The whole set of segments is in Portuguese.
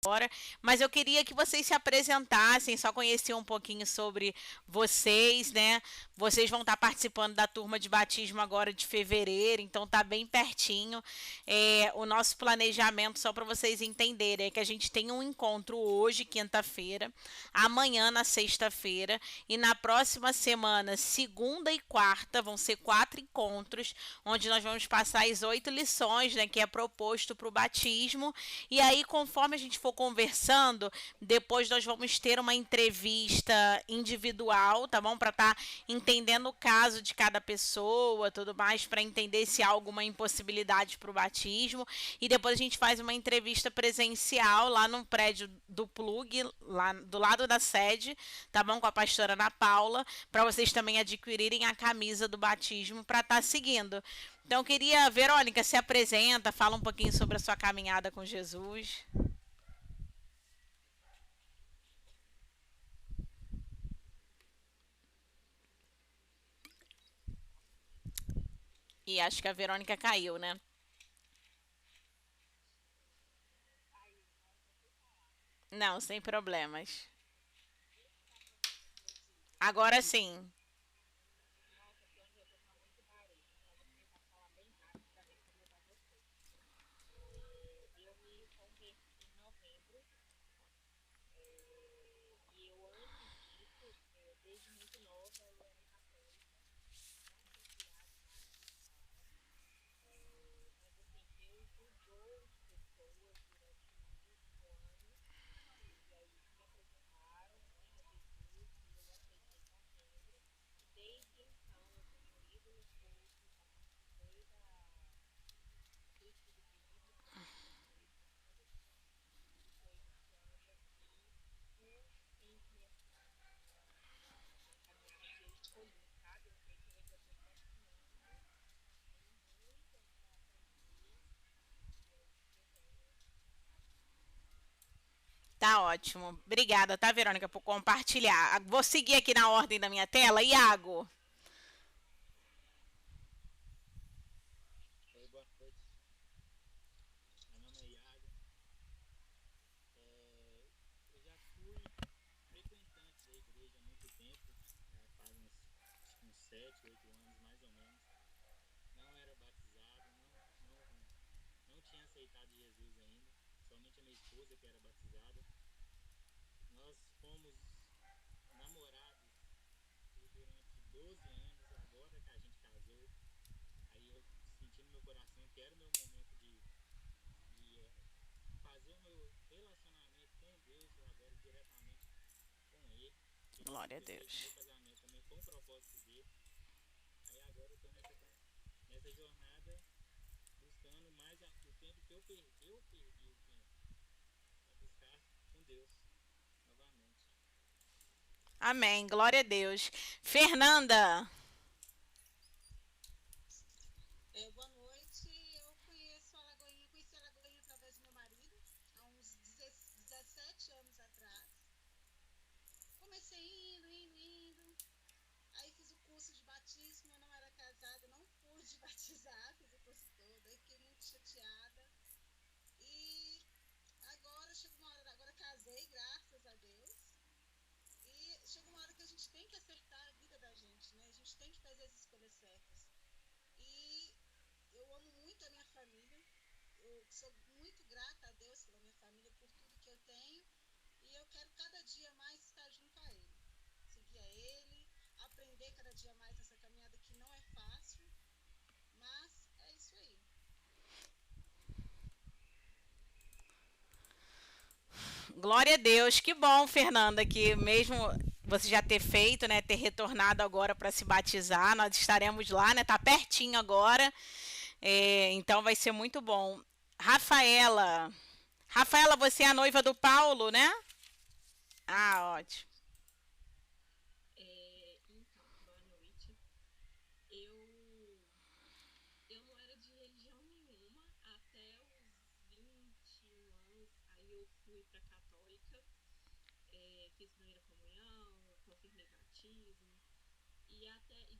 agora, mas eu queria que vocês se apresentassem, só conhecer um pouquinho sobre vocês, né? Vocês vão estar participando da turma de batismo agora de fevereiro, então tá bem pertinho. O nosso planejamento, só para vocês entenderem, é que a gente tem um encontro hoje, quinta-feira, amanhã na sexta-feira, e na próxima semana, segunda e quarta, vão ser 4 encontros, onde nós vamos passar as 8 lições, né, que é proposto para o batismo. E aí, conforme a gente for conversando, depois nós vamos ter uma entrevista individual, tá bom? Para estar entendendo o caso de cada pessoa, tudo mais, para entender se há alguma impossibilidade para o batismo. E depois a gente faz uma entrevista presencial lá no prédio do Plug, lá do lado da sede, tá bom? Com a pastora Ana Paula, para vocês também adquirirem a camisa do batismo para estar seguindo. Então, eu queria, Verônica, se apresenta, fala um pouquinho sobre a sua caminhada com Jesus. E acho que a Verônica caiu, né? Não, sem problemas. Agora sim. Tá ótimo. Obrigada, tá, Verônica, por compartilhar. Vou seguir aqui na ordem da minha tela. Iago. Oi, boa noite. Meu nome é Iago. Eu já fui frequentante da igreja há muito tempo, faz acho que uns 7, 8 anos mais ou menos. Não era batizado, não tinha aceitado Jesus ainda, somente a minha esposa que era batizada. Nós fomos namorados durante 12 anos, agora que a gente casou. Aí eu senti no meu coração que era o meu momento de fazer o meu relacionamento com Deus agora diretamente com Ele. Que eu Glória a sempre fez o meu Deus. casamento também com o propósito dele. Aí agora eu tô nessa jornada buscando mais o tempo que eu perdi o tempo para buscar com Deus novamente. Amém. Glória a Deus. Fernanda. Boa noite. Eu conheço a Lagoinha, conheci a Lagoinha através do meu marido, há uns 17 anos atrás. Comecei indo. Aí fiz o curso de batismo, eu não era casada, não pude batizar, fiz o curso todo, aí fiquei muito chateada. E agora chegou uma hora, agora casei, graças a Deus. E chega uma hora que a gente tem que acertar a vida da gente, né? A gente tem que fazer as escolhas certas. E eu amo muito a minha família. Eu sou muito grata a Deus pela minha família, por tudo que eu tenho. E eu quero cada dia mais estar junto a Ele. Seguir a Ele, aprender cada dia mais essa caminhada que não é fácil. Mas é isso aí. Glória a Deus. Que bom, Fernanda, que mesmo você já ter feito, né, ter retornado agora para se batizar, nós estaremos lá, né? Tá pertinho agora. Então vai ser muito bom. Rafaela. Rafaela, você é a noiva do Paulo, né? Ah, ótimo. Então, boa noite. Eu, eu não era de religião nenhuma até os 21 anos. Aí eu fui para católica, fiz primeira comunhão, confirmei batismo. E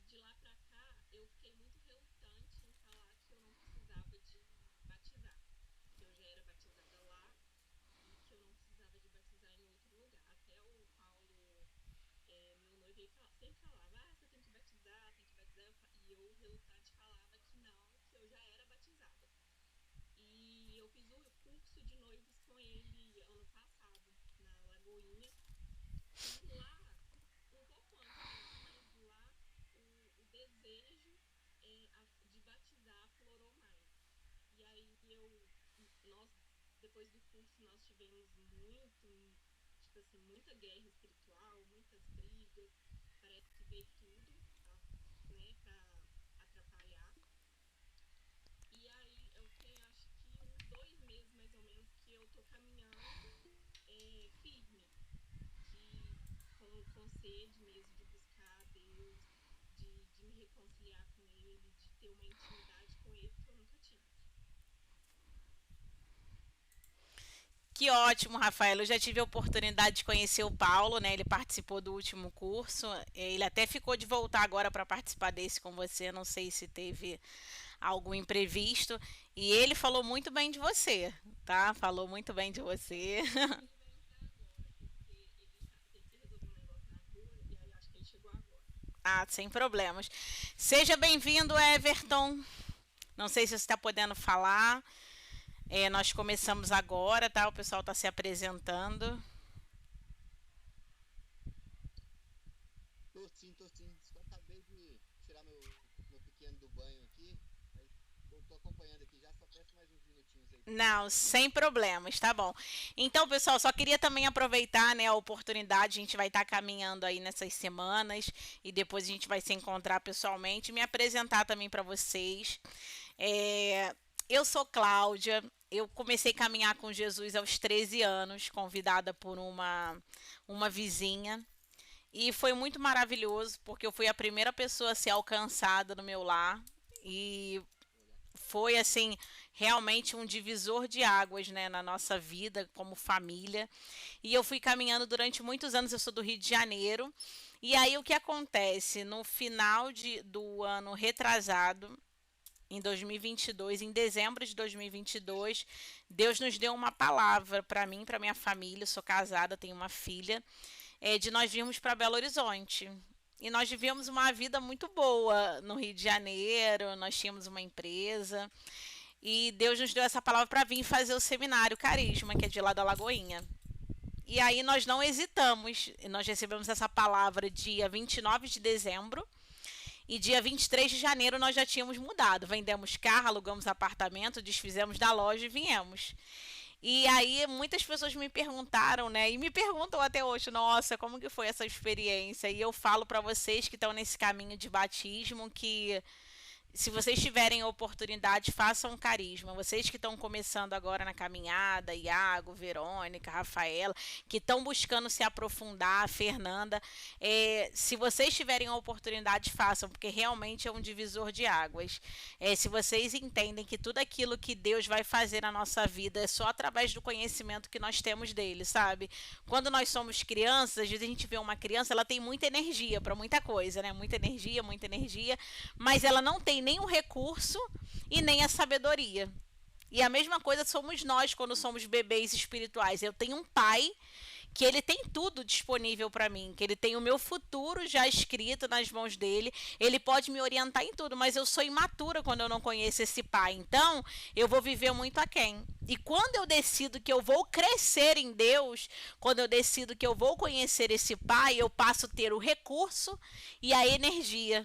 de lá para cá eu fiquei muito relutante em falar que eu não precisava de batizar, que eu já era batizada lá e que eu não muito, tipo assim, muita guerra espiritual, muitas brigas, parece que veio tudo, né, pra atrapalhar. E aí eu tenho acho que uns 2 meses mais ou menos que eu tô caminhando firme, de, com sede mesmo de buscar a Deus, de me reconciliar com Ele, de ter uma intimidade com Ele que eu nunca tive. Que ótimo, Rafael. Eu já tive a oportunidade de conhecer o Paulo, né? Ele participou do último curso. Ele até ficou de voltar agora para participar desse com você. Não sei se teve algum imprevisto. E ele falou muito bem de você, tá? Falou muito bem de você. Ele vai entrar agora, porque ele teve que resolver um negócio na rua, e aí acho que ele chegou agora. Ah, sem problemas. Seja bem-vindo, Everton. Não sei se você está podendo falar. Nós começamos agora, tá? O pessoal está se apresentando. Tô sim, tô sim. Só acabei de tirar meu pequeno do banho aqui. Aí tô acompanhando aqui já, só peço mais uns minutinhos aí. Não, sem problemas, tá bom. Então, pessoal, só queria também aproveitar, né, a oportunidade. A gente vai estar caminhando aí nessas semanas e depois a gente vai se encontrar pessoalmente e me apresentar também para vocês. Eu sou Cláudia. Eu comecei a caminhar com Jesus aos 13 anos, convidada por uma vizinha. E foi muito maravilhoso, porque eu fui a primeira pessoa a ser alcançada no meu lar. E foi, assim, realmente um divisor de águas, né, na nossa vida como família. E eu fui caminhando durante muitos anos. Eu sou do Rio de Janeiro. E aí o que acontece? No final do ano retrasado, em 2022, em dezembro de 2022, Deus nos deu uma palavra para mim, para minha família. Eu sou casada, tenho uma filha, de nós virmos para Belo Horizonte. E nós vivíamos uma vida muito boa no Rio de Janeiro, nós tínhamos uma empresa. E Deus nos deu essa palavra para vir fazer o seminário Carisma, que é de lá da Lagoinha. E aí nós não hesitamos, nós recebemos essa palavra dia 29 de dezembro. E dia 23 de janeiro nós já tínhamos mudado. Vendemos carro, alugamos apartamento, desfizemos da loja e viemos. E aí muitas pessoas me perguntaram, né? E me perguntam até hoje, nossa, como que foi essa experiência? E eu falo para vocês que estão nesse caminho de batismo que se vocês tiverem a oportunidade, façam um carisma. Vocês que estão começando agora na caminhada, Iago, Verônica, Rafaela, que estão buscando se aprofundar, Fernanda, se vocês tiverem a oportunidade, façam, porque realmente é um divisor de águas. Se vocês entendem que tudo aquilo que Deus vai fazer na nossa vida é só através do conhecimento que nós temos dele, sabe? Quando nós somos crianças, às vezes a gente vê uma criança, ela tem muita energia para muita coisa, né? Muita energia, mas ela não tem nem o recurso e nem a sabedoria. E a mesma coisa somos nós quando somos bebês espirituais. Eu tenho um pai que ele tem tudo disponível para mim, que ele tem o meu futuro já escrito nas mãos dele, ele pode me orientar em tudo, mas eu sou imatura quando eu não conheço esse pai, então eu vou viver muito aquém. E quando eu decido que eu vou crescer em Deus, quando eu decido que eu vou conhecer esse pai, eu passo a ter o recurso e a energia,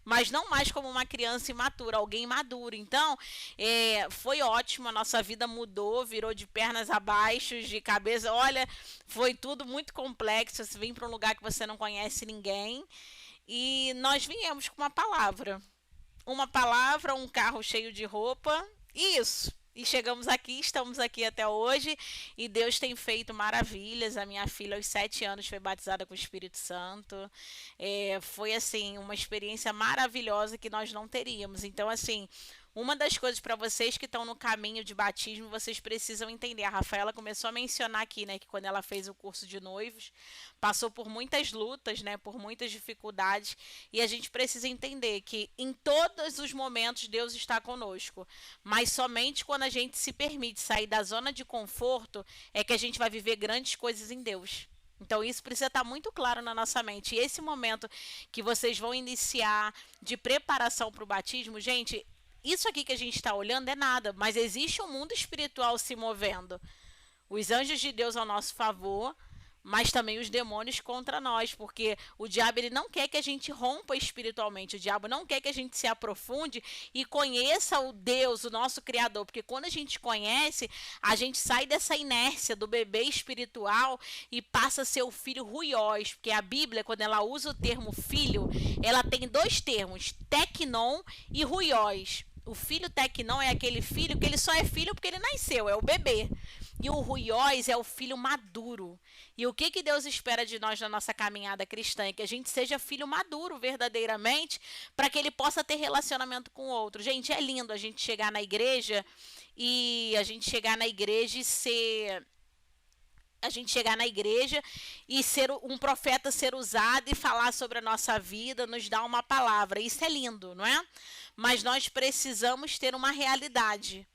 mas não mais como uma criança imatura, alguém maduro. Então, foi ótimo, a nossa vida mudou, virou de pernas abaixo, de cabeça, olha, foi tudo muito complexo. Você vem para um lugar que você não conhece ninguém, e nós viemos com uma palavra, um carro cheio de roupa, isso. E chegamos aqui, estamos aqui até hoje, e Deus tem feito maravilhas. A minha filha, aos 7 anos, foi batizada com o Espírito Santo. Foi, assim, uma experiência maravilhosa que nós não teríamos. Então, assim, uma das coisas para vocês que estão no caminho de batismo, vocês precisam entender. A Rafaela começou a mencionar aqui, né, que quando ela fez o curso de noivos, passou por muitas lutas, né, por muitas dificuldades, e a gente precisa entender que em todos os momentos Deus está conosco, mas somente quando a gente se permite sair da zona de conforto é que a gente vai viver grandes coisas em Deus. Então isso precisa estar muito claro na nossa mente. E esse momento que vocês vão iniciar de preparação para o batismo, gente, isso aqui que a gente está olhando é nada, mas existe um mundo espiritual se movendo. Os anjos de Deus ao nosso favor, mas também os demônios contra nós, porque o diabo ele não quer que a gente rompa espiritualmente, o diabo não quer que a gente se aprofunde e conheça o Deus, o nosso Criador, porque quando a gente conhece, a gente sai dessa inércia do bebê espiritual e passa a ser o filho ruiós, porque a Bíblia, quando ela usa o termo filho, ela tem dois termos, tecnon e ruiós. O filho tecnon é aquele filho que ele só é filho porque ele nasceu, é o bebê. E o ruiós é o filho maduro. E o que Deus espera de nós na nossa caminhada cristã? É que a gente seja filho maduro verdadeiramente, para que ele possa ter relacionamento com o outro. Gente, é lindo a gente chegar na igreja e ser a gente chegar na igreja e ser um profeta ser usado e falar sobre a nossa vida, nos dar uma palavra. Isso é lindo, não é? Mas nós precisamos ter uma realidade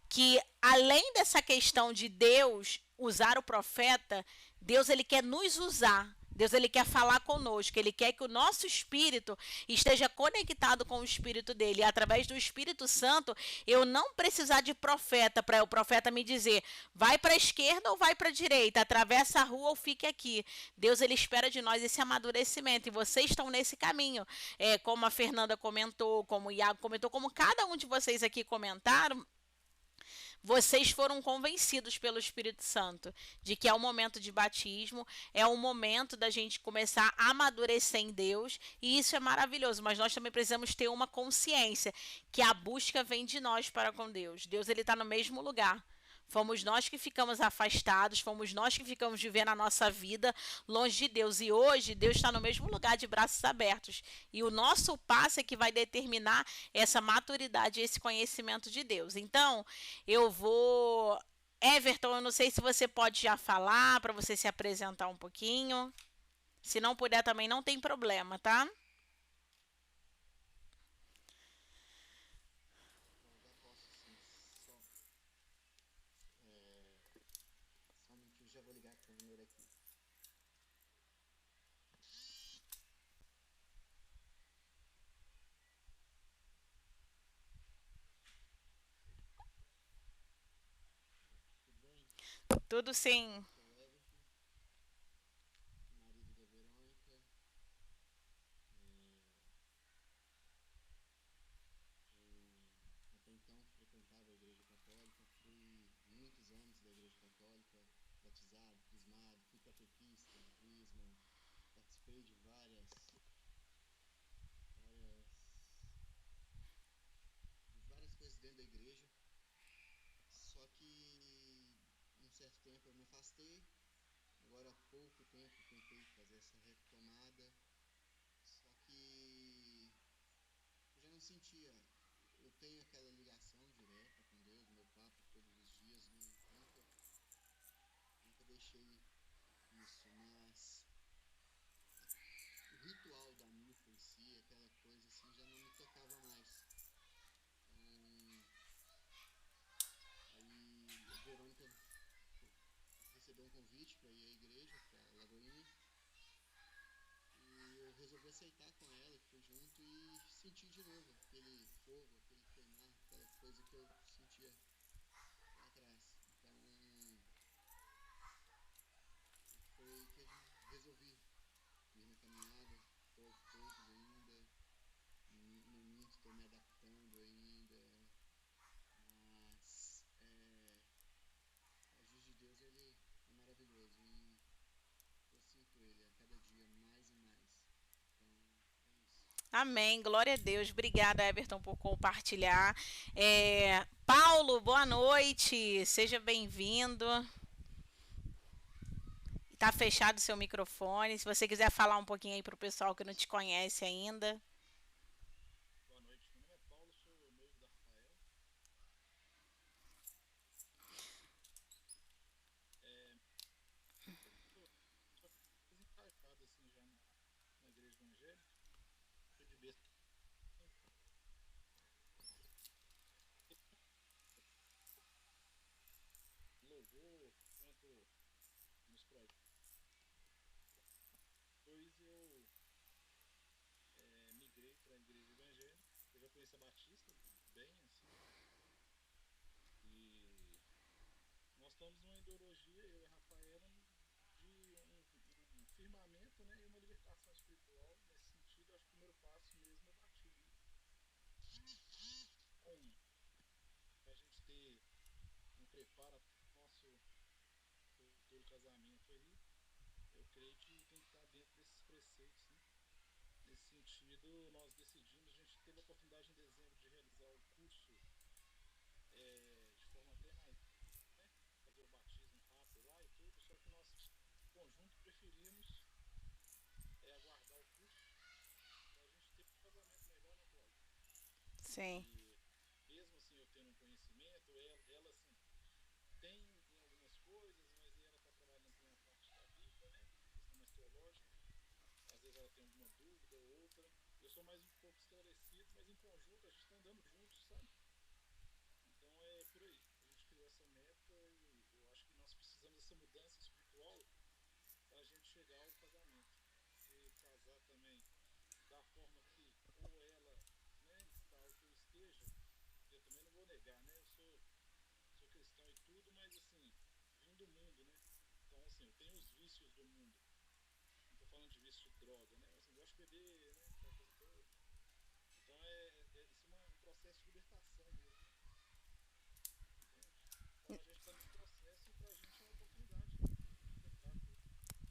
que além dessa questão de Deus usar o profeta, Deus ele quer nos usar. Deus ele quer falar conosco, ele quer que o nosso espírito esteja conectado com o espírito dele. E através do Espírito Santo, eu não precisar de profeta para o profeta me dizer, vai para a esquerda ou vai para a direita, atravessa a rua ou fique aqui. Deus ele espera de nós esse amadurecimento e vocês estão nesse caminho. Como a Fernanda comentou, como o Iago comentou, como cada um de vocês aqui comentaram, vocês foram convencidos pelo Espírito Santo de que é o momento de batismo, é o momento da gente começar a amadurecer em Deus, e isso é maravilhoso, mas nós também precisamos ter uma consciência que a busca vem de nós para com Deus. Deus ele está no mesmo lugar. Fomos nós que ficamos afastados, fomos nós que ficamos vivendo a nossa vida longe de Deus. E hoje Deus está no mesmo lugar de braços abertos. E o nosso passo é que vai determinar essa maturidade, esse conhecimento de Deus. Então, eu vou... Everton, eu não sei se você pode já falar, para você se apresentar um pouquinho. Se não puder também não tem problema, tá? Bom, já posso sim. Só um minutinho, já vou ligar a câmera aqui. Tudo bem? Tudo sim. Sou o Everton, marido da Verônica. Até então frequentava a igreja católica, fui muitos anos da igreja católica, batizado, crismado, fui catequista de crisma, participei de várias coisas dentro da igreja. Só que um certo tempo eu me afastei, agora há pouco tempo tentei fazer essa retomada, só que eu já não sentia, eu tenho aquela ligação direta com Deus, meu papo todos os dias, nunca deixei isso, mas o ritual da missa em si, aquela coisa assim, já não me tocava mais. Então, aí a Verônica recebeu um convite para ir à igreja, para Lagoinha, e eu resolvi aceitar com ela, e fui junto e senti de novo aquele fogo, aquele queimar, aquela coisa que eu sentia lá atrás. Então, foi que eu resolvi ir na caminhada, estou aos poucos ainda, não minto, estou me adaptando ainda, mas o agir de Deus ele é maravilhoso e eu sinto ele a cada dia mais e mais. Então, é isso. Amém, glória a Deus. Obrigada, Everton, por compartilhar. Paulo, boa noite. Seja bem-vindo. Tá fechado o seu microfone. Se você quiser falar um pouquinho aí para o pessoal que não te conhece ainda. Boa noite, meu nome é Paulo, sou noivo da Rafael. Sou desencartado assim já na igreja evangélica. Sou de besta. Louvor, quanto nos projetos. Depois eu migrei para a igreja evangélica. Eu já conheço a Batista bem assim. E nós estamos numa ideologia, eu e a Rafaela, de né? E uma libertação espiritual. Nesse sentido, acho que o primeiro passo mesmo é o batismo. Então, para a gente ter um preparo para o nosso futuro casamento aí, eu creio que tem que estar dentro desses preceitos, né? Nesse sentido, nós decidimos, a gente teve a oportunidade em dezembro de realizar o curso de forma até mais, né, fazer o batismo rápido lá e tudo, só que nós, em conjunto, preferimos aguardar o curso para a gente ter um casamento melhor, né, Cláudia? Sim. E mesmo assim eu tendo um conhecimento, ela assim, tem em algumas coisas, mas ela está trabalhando com uma parte da Bíblia, né, questão mais teológica, às vezes ela tem alguma dúvida ou outra, eu sou mais um pouco esclarecido, mas em conjunto a gente está andando juntos, sabe? Então é por aí, a gente criou essa meta e eu acho que nós precisamos dessa mudança espiritual para a gente chegar ao casamento. E casar também da forma que ou ela, né, está ou que eu esteja, eu também não vou negar, né? Eu sou cristão e tudo, mas assim, vim do mundo, né? Então assim, eu tenho os vícios do mundo. Não estou falando de vício de droga, né? Assim, gosto de beber, né? Aquela coisa toda. Então isso é um processo de libertação mesmo. Então a gente está nesse processo e para a gente é uma oportunidade de libertar tudo.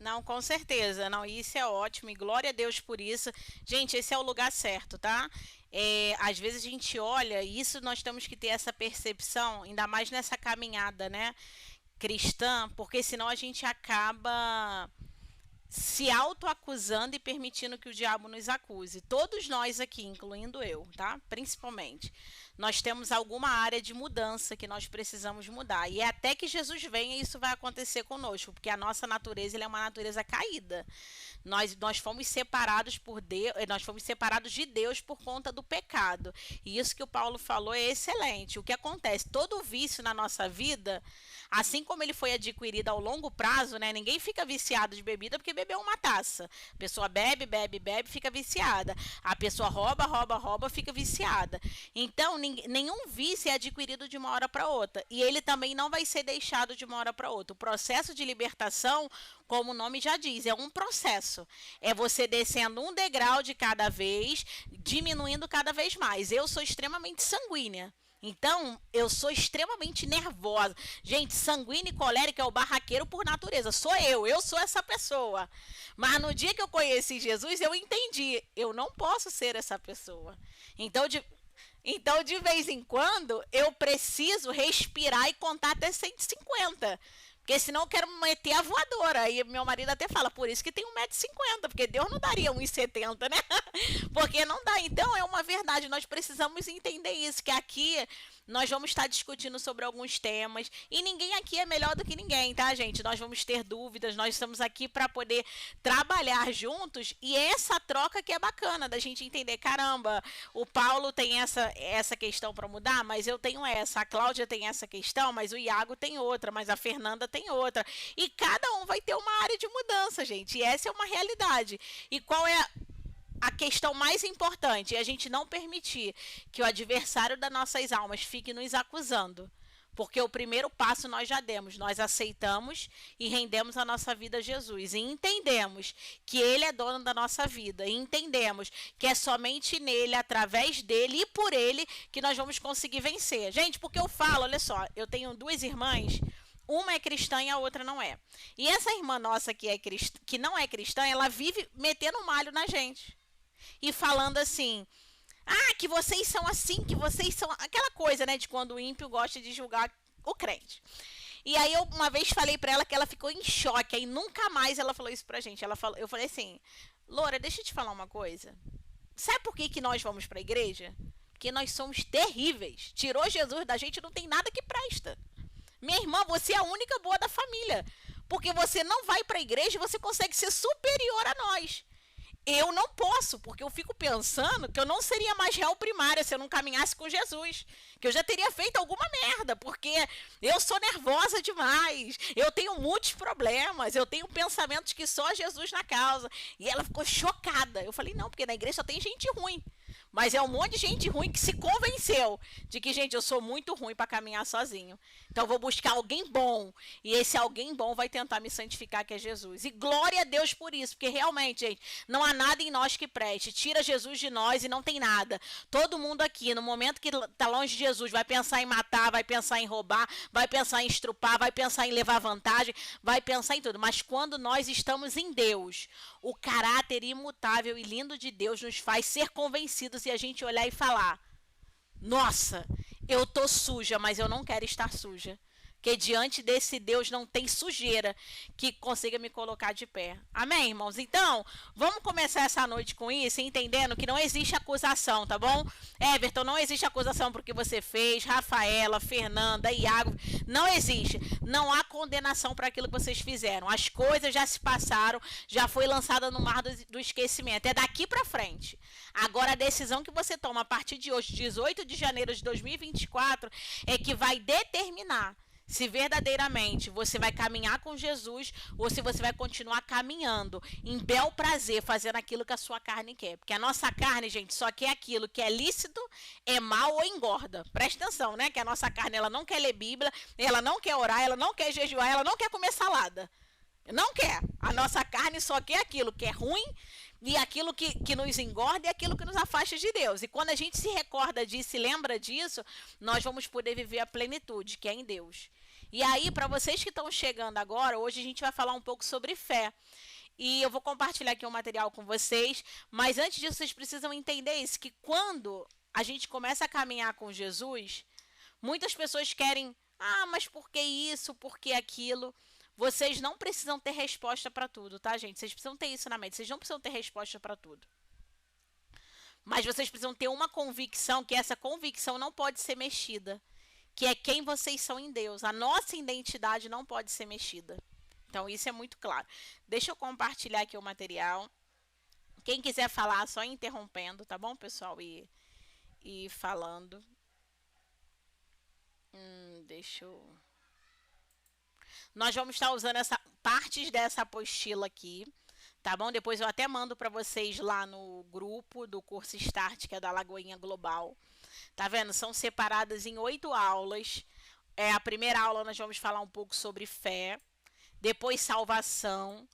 Não, com certeza. Não, isso é ótimo e glória a Deus por isso. Gente, esse é o lugar certo, tá? Às vezes a gente olha, e isso nós temos que ter essa percepção, ainda mais nessa caminhada, né, cristã, porque senão a gente acaba se autoacusando e permitindo que o diabo nos acuse. Todos nós aqui, incluindo eu, tá? Principalmente. Nós temos alguma área de mudança que nós precisamos mudar. E é até que Jesus venha, isso vai acontecer conosco, porque a nossa natureza ela é uma natureza caída. Nós fomos separados por Deus, nós fomos separados de Deus por conta do pecado. E isso que o Paulo falou é excelente. O que acontece? Todo vício na nossa vida, assim como ele foi adquirido ao longo prazo, né? Ninguém fica viciado de bebida porque bebeu uma taça. A pessoa bebe, bebe, bebe, fica viciada. A pessoa rouba, rouba, rouba, fica viciada. Então, nenhum vício é adquirido de uma hora para outra. E ele também não vai ser deixado de uma hora para outra. O processo de libertação, como o nome já diz, é um processo. É você descendo um degrau de cada vez, diminuindo cada vez mais. Eu sou extremamente sanguínea. Então, eu sou extremamente nervosa. Gente, sanguínea e colérica é o barraqueiro por natureza. Sou eu sou essa pessoa. Mas no dia que eu conheci Jesus, eu entendi. Eu não posso ser essa pessoa. Então, de vez em quando, eu preciso respirar e contar até 150. Porque senão eu quero meter a voadora. E meu marido até fala, por isso que tem 1,50 m, porque Deus não daria 1,70 m, né? Porque não dá. Então é uma verdade, nós precisamos entender isso, que aqui nós vamos estar discutindo sobre alguns temas. E ninguém aqui é melhor do que ninguém, tá, gente? Nós vamos ter dúvidas, nós estamos aqui para poder trabalhar juntos. E essa troca que é bacana, da gente entender, caramba, o Paulo tem essa questão para mudar, mas eu tenho essa. A Cláudia tem essa questão, mas o Iago tem outra, mas a Fernanda tem outra. E cada um vai ter uma área de mudança, gente. E essa é uma realidade. E qual é a questão mais importante? É a gente não permitir que o adversário das nossas almas fique nos acusando. Porque o primeiro passo nós já demos. Nós aceitamos e rendemos a nossa vida a Jesus. E entendemos que Ele é dono da nossa vida. E entendemos que é somente nele, através dele e por ele, que nós vamos conseguir vencer. Gente, porque eu falo, olha só, eu tenho duas irmãs. Uma é cristã e a outra não é. E essa irmã nossa que não é cristã, ela vive metendo malho na gente. E falando assim, que vocês são assim, que vocês são... Aquela coisa, né, de quando o ímpio gosta de julgar o crente. E aí eu uma vez falei pra ela que ela ficou em choque. Aí nunca mais ela falou isso pra gente. Eu falei assim, Loura, deixa eu te falar uma coisa. Sabe por que nós vamos pra igreja? Porque nós somos terríveis. Tirou Jesus da gente, não tem nada que presta. Minha irmã, você é a única boa da família. Porque você não vai para a igreja e você consegue ser superior a nós. Eu não posso, porque eu fico pensando que eu não seria mais réu primária se eu não caminhasse com Jesus. Que eu já teria feito alguma merda, porque eu sou nervosa demais. Eu tenho muitos problemas, eu tenho pensamentos que só Jesus na causa. E ela ficou chocada. Eu falei, não, porque na igreja só tem gente ruim. Mas é um monte de gente ruim que se convenceu de que, gente, eu sou muito ruim para caminhar sozinho. Então eu vou buscar alguém bom. E esse alguém bom vai tentar me santificar, que é Jesus. E glória a Deus por isso, porque realmente, gente, não há nada em nós que preste. Tira Jesus de nós e não tem nada. Todo mundo aqui, no momento que está longe de Jesus, vai pensar em matar, vai pensar em roubar, vai pensar em estrupar, vai pensar em levar vantagem, vai pensar em tudo. Mas quando nós estamos em Deus, o caráter imutável e lindo de Deus nos faz ser convencidos e a gente olhar e falar: nossa, eu tô suja, mas eu não quero estar suja. Porque diante desse Deus não tem sujeira que consiga me colocar de pé. Amém, irmãos? Então, vamos começar essa noite com isso, entendendo que não existe acusação, tá bom? Everton, não existe acusação por que você fez. Rafaela, Fernanda, Iago, não existe. Não há condenação para aquilo que vocês fizeram. As coisas já se passaram, já foi lançada no mar do esquecimento. É daqui para frente. Agora, a decisão que você toma a partir de hoje, 18 de janeiro de 2024, é que vai determinar se verdadeiramente você vai caminhar com Jesus ou se você vai continuar caminhando em bel prazer, fazendo aquilo que a sua carne quer. Porque a nossa carne, gente, só quer aquilo que é lícito, é mal ou engorda. Presta atenção, né? Que a nossa carne, ela não quer ler Bíblia, ela não quer orar, ela não quer jejuar, ela não quer comer salada. Não quer. A nossa carne só quer aquilo que é ruim, e aquilo que nos engorda e aquilo que nos afasta de Deus. E quando a gente se recorda disso e lembra disso, nós vamos poder viver a plenitude, que é em Deus. E aí, para vocês que estão chegando agora, hoje a gente vai falar um pouco sobre fé. E eu vou compartilhar aqui um material com vocês, mas antes disso, vocês precisam entender isso, que quando a gente começa a caminhar com Jesus, muitas pessoas querem, mas por que isso, por que aquilo? Vocês não precisam ter resposta para tudo, tá, gente? Vocês precisam ter isso na mente. Vocês não precisam ter resposta para tudo. Mas vocês precisam ter uma convicção, que essa convicção não pode ser mexida. Que é quem vocês são em Deus. A nossa identidade não pode ser mexida. Então, isso é muito claro. Deixa eu compartilhar aqui o material. Quem quiser falar, só interrompendo, tá bom, pessoal? E falando. Deixa eu... Nós vamos estar usando partes dessa apostila aqui, tá bom? Depois eu até mando para vocês lá no grupo do curso Start, que é da Lagoinha Global. Tá vendo? São separadas em 8 aulas. A primeira aula nós vamos falar um pouco sobre fé, depois salvação,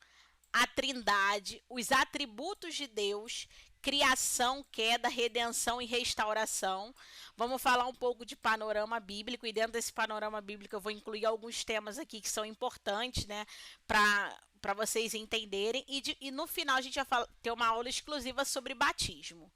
a Trindade, os atributos de Deus, criação, queda, redenção e restauração. Vamos falar um pouco de panorama bíblico, e dentro desse panorama bíblico eu vou incluir alguns temas aqui que são importantes, né, para vocês entenderem. E no final a gente vai ter uma aula exclusiva sobre batismo,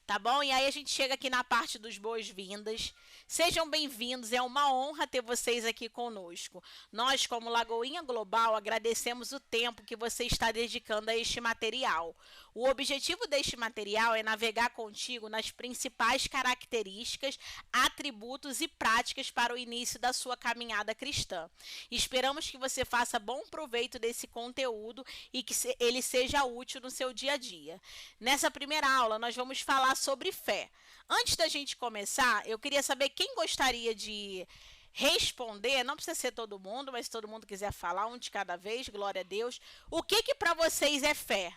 tá bom? E aí a gente chega aqui na parte dos boas-vindas. Sejam bem-vindos, é uma honra ter vocês aqui conosco. Nós, como Lagoinha Global, agradecemos o tempo que você está dedicando a este material. O objetivo deste material é navegar contigo nas principais características, atributos e práticas para o início da sua caminhada cristã. Esperamos que você faça bom proveito desse conteúdo e que ele seja útil no seu dia a dia. Nessa primeira aula, nós vamos falar sobre fé. Antes da gente começar, eu queria saber quem gostaria de responder, não precisa ser todo mundo, mas se todo mundo quiser falar, um de cada vez, glória a Deus. O que para vocês é fé?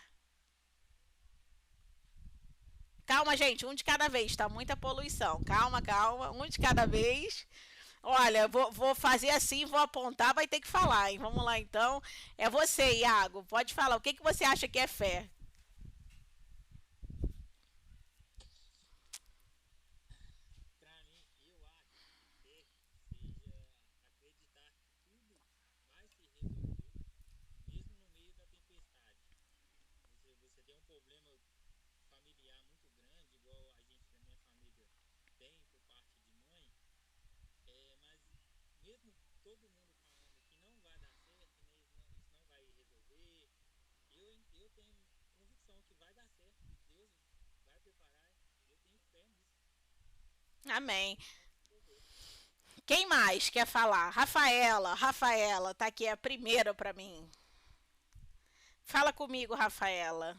Calma, gente, um de cada vez, tá muita poluição. Calma, calma, um de cada vez. Olha, vou fazer assim, vou apontar, vai ter que falar, hein? Vamos lá, então. É você, Iago, pode falar. O que você acha que é fé? Para mim, eu acho que fé seja acreditar que tudo vai se resolver, mesmo no meio da tempestade. Você tem um problema familiar muito grande, igual a gente da minha família tem por parte de mãe, mas mesmo todo mundo falando que não vai dar certo, né, isso não vai resolver, eu tenho convicção que vai dar certo, Deus vai preparar, eu tenho fé nisso. Amém. Quem mais quer falar? Rafaela, tá aqui a primeira para mim. Fala comigo, Rafaela.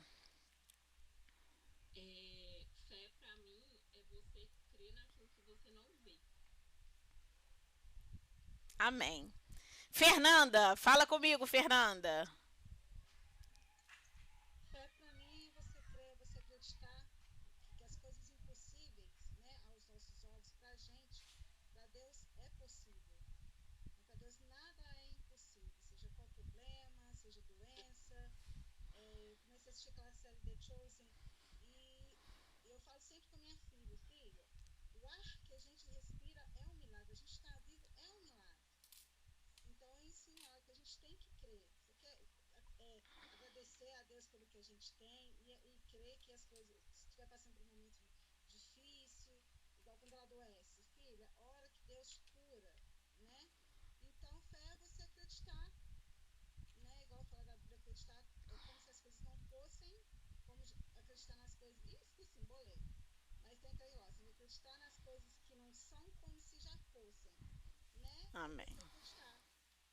Fé pra mim é você crer naquilo que você não vê. Amém. Fernanda, fala comigo, Fernanda. Fé para mim é você crer, você acreditar que as coisas sempre com a minha filha, filha, o ar que a gente respira é um milagre, a gente está vivo é um milagre. Então eu ensino ela que a gente tem que crer. Você quer agradecer a Deus pelo que a gente tem e crer que as coisas, se estiver passando por um momento difícil, igual quando ela adoece, filha, ora que Deus cura, né? Então fé é você acreditar, né? Igual fala da Bíblia, acreditar é como se as coisas não fossem, como acreditar nas coisas. Ih, esqueci, embolei. Mas tem aquele lá, você acreditar nas coisas que não são como se já fossem, né? Amém. Você acreditar.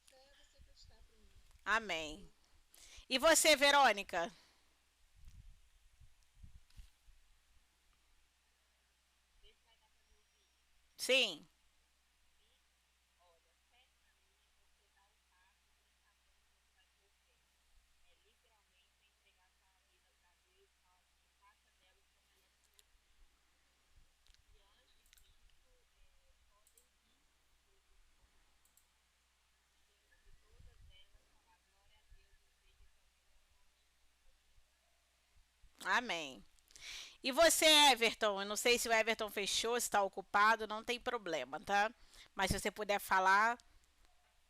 Fé é você acreditar pra mim. Amém. E você, Verônica? Sim. Amém. E você, Everton? Eu não sei se o Everton fechou, se está ocupado, não tem problema, tá? Mas se você puder falar,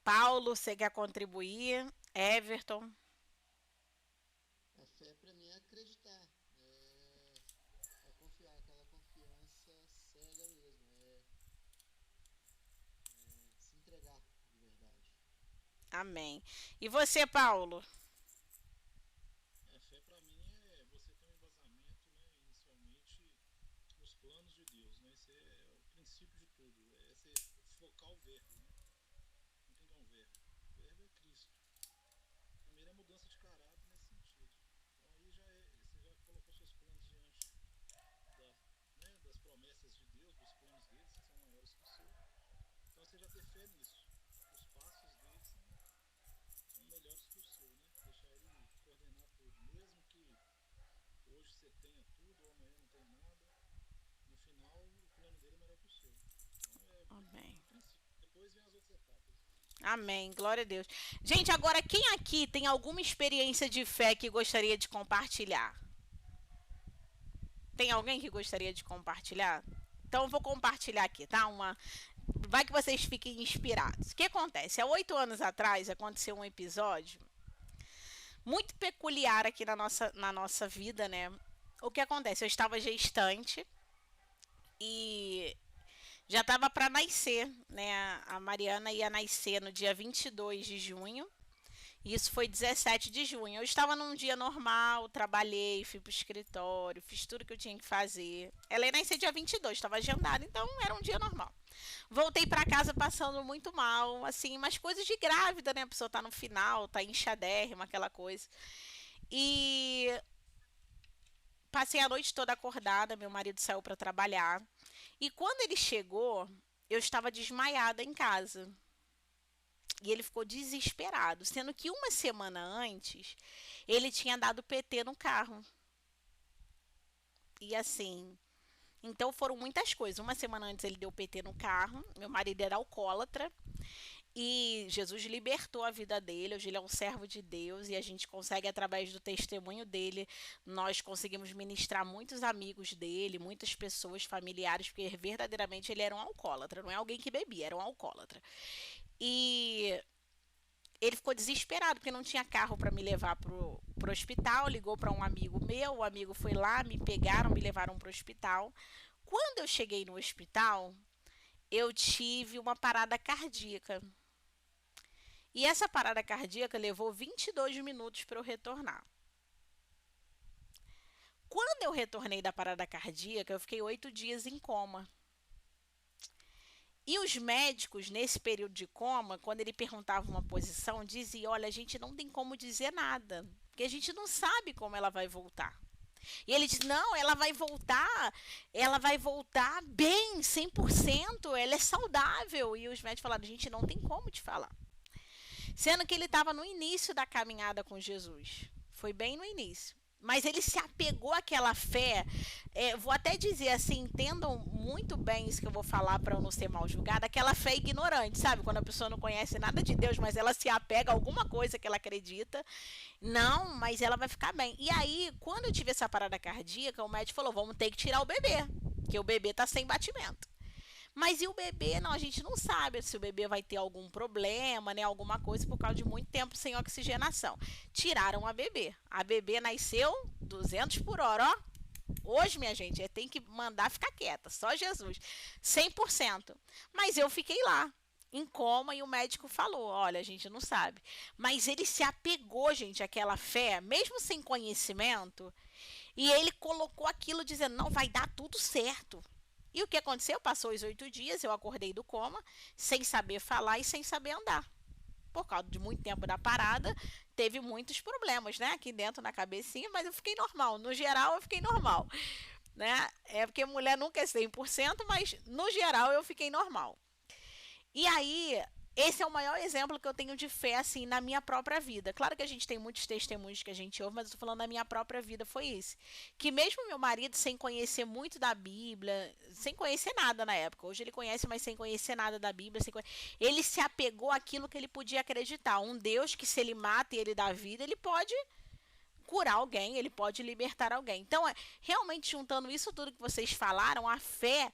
Paulo, você quer contribuir? Everton? A fé para mim é acreditar, é confiar, aquela confiança cega mesmo, se entregar de verdade. Amém. E você, Paulo? A fé para mim é você ter um embasamento, né, inicialmente nos planos de Deus, né? Esse é o princípio de tudo. É você focar o verbo, né? Não tem que é um verbo. O verbo é Cristo. Primeiro é mudança de caráter nesse sentido. Então aí você já colocou seus planos diante das promessas de Deus, dos planos deles, que são maiores que o seu. Então você já ter fé nisso. Os passos deles são melhores que o seu, né? Deixar ele coordenar tudo. Mesmo que hoje você tenha tudo ou amanhã não tenha nada, no final o plano dele é melhor que o seu. Então Amém. depois vem as outras etapas. Amém. Glória a Deus. Gente, agora quem aqui tem alguma experiência de fé que gostaria de compartilhar? Tem alguém que gostaria de compartilhar? Então eu vou compartilhar aqui, tá? Vai que vocês fiquem inspirados. O que acontece? Há 8 anos atrás aconteceu um episódio muito peculiar aqui na nossa vida, né? O que acontece? Eu estava gestante e já estava para nascer, né? A Mariana ia nascer no dia 22 de junho. Isso foi 17 de junho. Eu estava num dia normal, trabalhei, fui pro escritório, fiz tudo que eu tinha que fazer. Ela ia nascer dia 22, estava agendada, então era um dia normal. Voltei para casa passando muito mal, assim, umas coisas de grávida, né? A pessoa tá no final, tá inchadérrima, aquela coisa. E passei a noite toda acordada, meu marido saiu para trabalhar. E quando ele chegou, eu estava desmaiada em casa. E ele ficou desesperado, sendo que uma semana antes ele tinha dado PT no carro. E assim, então foram muitas coisas. Uma semana antes ele deu PT no carro, meu marido era alcoólatra. E Jesus libertou a vida dele. Hoje ele é um servo de Deus e a gente consegue, através do testemunho dele, nós conseguimos ministrar muitos amigos dele, muitas pessoas familiares, porque verdadeiramente ele era um alcoólatra, não é alguém que bebia, era um alcoólatra. E ele ficou desesperado porque não tinha carro para me levar pro hospital, ligou para um amigo meu, o amigo foi lá, me pegaram, me levaram pro hospital. Quando eu cheguei no hospital, eu tive uma parada cardíaca. E essa parada cardíaca levou 22 minutos para eu retornar. Quando eu retornei da parada cardíaca, eu fiquei 8 dias em coma. E os médicos, nesse período de coma, quando ele perguntava uma posição, diziam, olha, a gente não tem como dizer nada, porque a gente não sabe como ela vai voltar. E ele disse, não, ela vai voltar bem, 100%, ela é saudável. E os médicos falaram, a gente não tem como te falar. Sendo que ele estava no início da caminhada com Jesus. Foi bem no início. Mas ele se apegou àquela fé. Vou até dizer assim, entendam muito bem isso que eu vou falar para eu não ser mal julgada. Aquela fé ignorante, sabe? Quando a pessoa não conhece nada de Deus, mas ela se apega a alguma coisa que ela acredita. Não, mas ela vai ficar bem. E aí, quando eu tive essa parada cardíaca, o médico falou: vamos ter que tirar o bebê, porque o bebê tá sem batimento. Mas e o bebê? Não, a gente não sabe se o bebê vai ter algum problema, né? Alguma coisa por causa de muito tempo sem oxigenação. Tiraram a bebê. A bebê nasceu 200 por hora, ó. Hoje, minha gente, tem que mandar ficar quieta. Só Jesus. 100%. Mas eu fiquei lá, em coma, e o médico falou: olha, a gente não sabe. Mas ele se apegou, gente, àquela fé, mesmo sem conhecimento. E ele colocou aquilo dizendo: não, vai dar tudo certo. E o que aconteceu? Passou os 8 dias, eu acordei do coma, sem saber falar e sem saber andar. Por causa de muito tempo da parada, teve muitos problemas, né? Aqui dentro na cabecinha, mas eu fiquei normal. No geral, eu fiquei normal, né? É porque mulher nunca é 100%, mas no geral eu fiquei normal. E aí, esse é o maior exemplo que eu tenho de fé, assim, na minha própria vida. Claro que a gente tem muitos testemunhos que a gente ouve, mas eu tô falando da minha própria vida, foi esse. Que mesmo meu marido, sem conhecer muito da Bíblia, sem conhecer nada na época, hoje ele conhece, mas sem conhecer nada da Bíblia, ele se apegou àquilo que ele podia acreditar. Um Deus que, se ele mata e ele dá vida, ele pode curar alguém, ele pode libertar alguém. Então, realmente, juntando isso tudo que vocês falaram, a fé,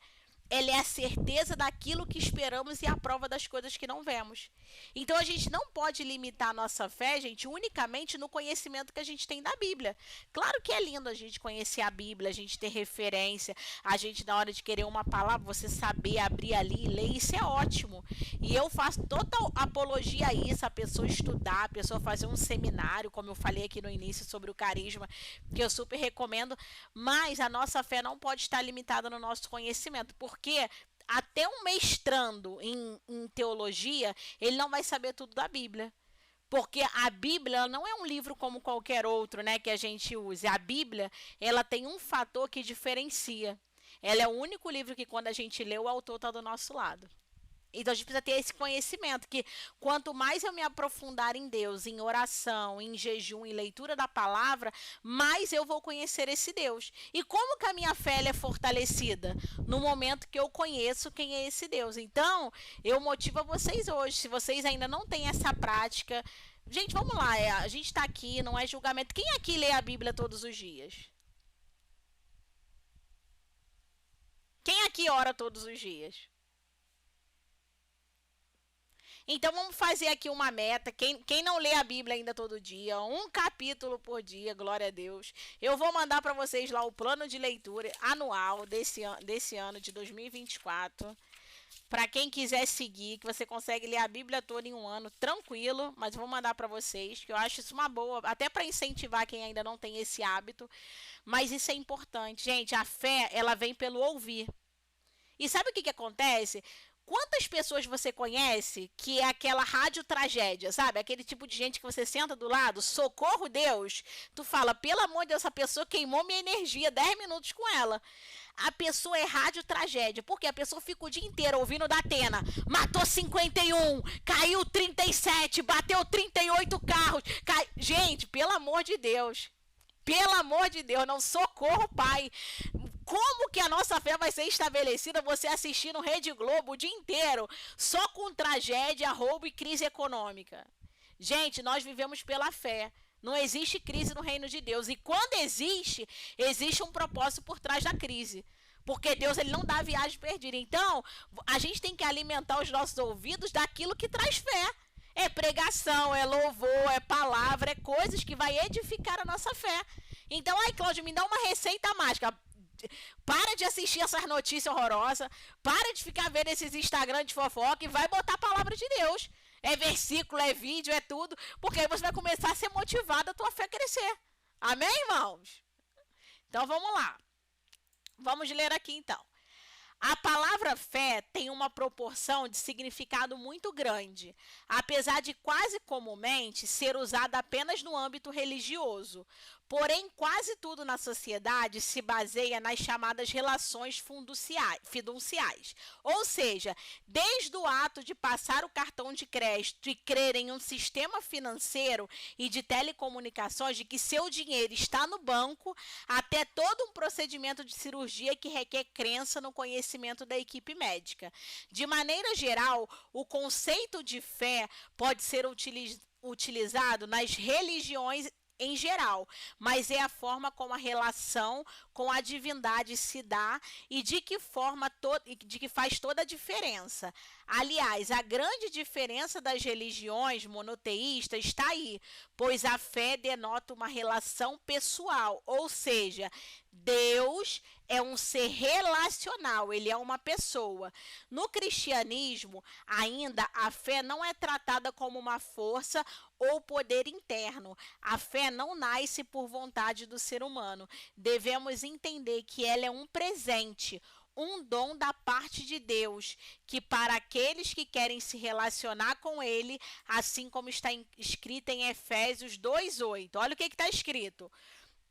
ela é a certeza daquilo que esperamos e a prova das coisas que não vemos. Então a gente não pode limitar a nossa fé, gente, unicamente no conhecimento que a gente tem da Bíblia. Claro que é lindo a gente conhecer a Bíblia, a gente ter referência, a gente, na hora de querer uma palavra, você saber abrir ali e ler, isso é ótimo. E eu faço total apologia a isso, a pessoa estudar, a pessoa fazer um seminário, como eu falei aqui no início sobre o carisma, que eu super recomendo, mas a nossa fé não pode estar limitada no nosso conhecimento, porque até um mestrando em teologia, ele não vai saber tudo da Bíblia. Porque a Bíblia não é um livro como qualquer outro, né, que a gente use. A Bíblia, ela tem um fator que diferencia. Ela é o único livro que, quando a gente lê, o autor está do nosso lado. Então a gente precisa ter esse conhecimento, que quanto mais eu me aprofundar em Deus, em oração, em jejum, em leitura da palavra, mais eu vou conhecer esse Deus. E como que a minha fé é fortalecida? No momento que eu conheço quem é esse Deus. Então, eu motivo a vocês hoje, se vocês ainda não têm essa prática. Gente, vamos lá, a gente está aqui, não é julgamento. Quem aqui lê a Bíblia todos os dias? Quem aqui ora todos os dias? Então vamos fazer aqui uma meta. Quem não lê a Bíblia ainda todo dia, um capítulo por dia, glória a Deus. Eu vou mandar para vocês lá o plano de leitura anual desse ano de 2024. Para quem quiser seguir, que você consegue ler a Bíblia toda em um ano, tranquilo. Mas eu vou mandar para vocês, que eu acho isso uma boa, até para incentivar quem ainda não tem esse hábito. Mas isso é importante. Gente, a fé, ela vem pelo ouvir. E sabe o que acontece? Quantas pessoas você conhece que é aquela rádio tragédia, sabe? Aquele tipo de gente que você senta do lado, socorro Deus, tu fala, pelo amor de Deus, essa pessoa queimou minha energia, 10 minutos com ela. A pessoa é rádio tragédia, porque a pessoa fica o dia inteiro ouvindo da Atena, matou 51, caiu 37, bateu 38 carros. Gente, pelo amor de Deus. Pelo amor de Deus, não, socorro, Pai. Como que a nossa fé vai ser estabelecida você assistindo Rede Globo o dia inteiro só com tragédia, roubo e crise econômica? Gente, nós vivemos pela fé. Não existe crise no reino de Deus. E quando existe, existe um propósito por trás da crise. Porque Deus, ele não dá viagem perdida. Então, a gente tem que alimentar os nossos ouvidos daquilo que traz fé. É pregação, é louvor, é palavra, é coisas que vai edificar a nossa fé. Então, ai, Cláudio, me dá uma receita mágica. Para de assistir essas notícias horrorosas. Para de ficar vendo esses Instagram de fofoca e vai botar a palavra de Deus. É versículo, é vídeo, é tudo. Porque aí você vai começar a ser motivado a tua fé crescer. Amém, irmãos? Então, vamos lá. Vamos ler aqui, então. A palavra fé tem uma proporção de significado muito grande, apesar de quase comumente ser usada apenas no âmbito religioso. Porém, quase tudo na sociedade se baseia nas chamadas relações fiduciais. Ou seja, desde o ato de passar o cartão de crédito e crer em um sistema financeiro e de telecomunicações de que seu dinheiro está no banco, até todo um procedimento de cirurgia que requer crença no conhecimento da equipe médica. De maneira geral, o conceito de fé pode ser utilizado nas religiões em geral, mas é a forma como a relação com a divindade se dá e de que faz toda a diferença. Aliás, a grande diferença das religiões monoteístas está aí, pois a fé denota uma relação pessoal, ou seja, Deus é um ser relacional, ele é uma pessoa. No cristianismo, ainda, a fé não é tratada como uma força ou poder interno. A fé não nasce por vontade do ser humano. Devemos entender que ela é um presente, um dom da parte de Deus, que para aqueles que querem se relacionar com ele, assim como está escrito em Efésios 2:8. Olha o que está escrito.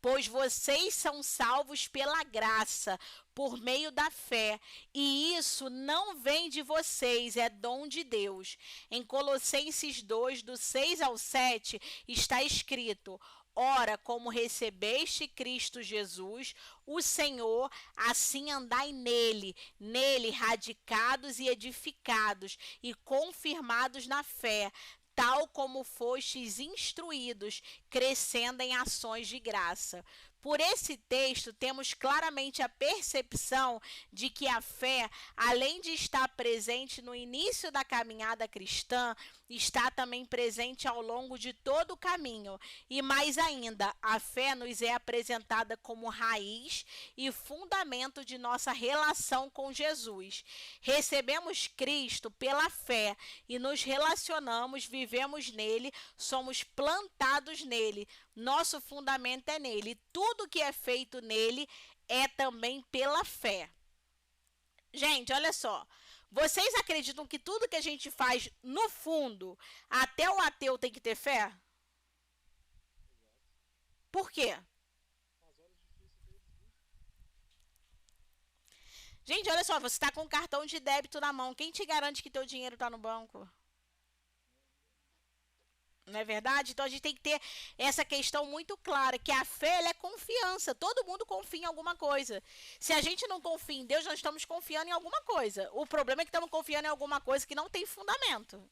Pois vocês são salvos pela graça, por meio da fé, e isso não vem de vocês, é dom de Deus. Em Colossenses 2, do 6 ao 7, está escrito: ora, como recebeste Cristo Jesus, o Senhor, assim andai nele radicados e edificados e confirmados na fé, tal como fostes instruídos, crescendo em ações de graça. Por esse texto, temos claramente a percepção de que a fé, além de estar presente no início da caminhada cristã, está também presente ao longo de todo o caminho. E mais ainda, a fé nos é apresentada como raiz e fundamento de nossa relação com Jesus. Recebemos Cristo pela fé e nos relacionamos, vivemos nele, somos plantados nele. Nosso fundamento é nele. Tudo que é feito nele é também pela fé. Gente, olha só. Vocês acreditam que tudo que a gente faz, no fundo, até o ateu tem que ter fé? Por quê? Gente, olha só, você está com um cartão de débito na mão. Quem te garante que teu dinheiro está no banco? Não é verdade? Então a gente tem que ter essa questão muito clara, que a fé ela é confiança. Todo mundo confia em alguma coisa. Se a gente não confia em Deus, nós estamos confiando em alguma coisa. O problema é que estamos confiando em alguma coisa que não tem fundamento.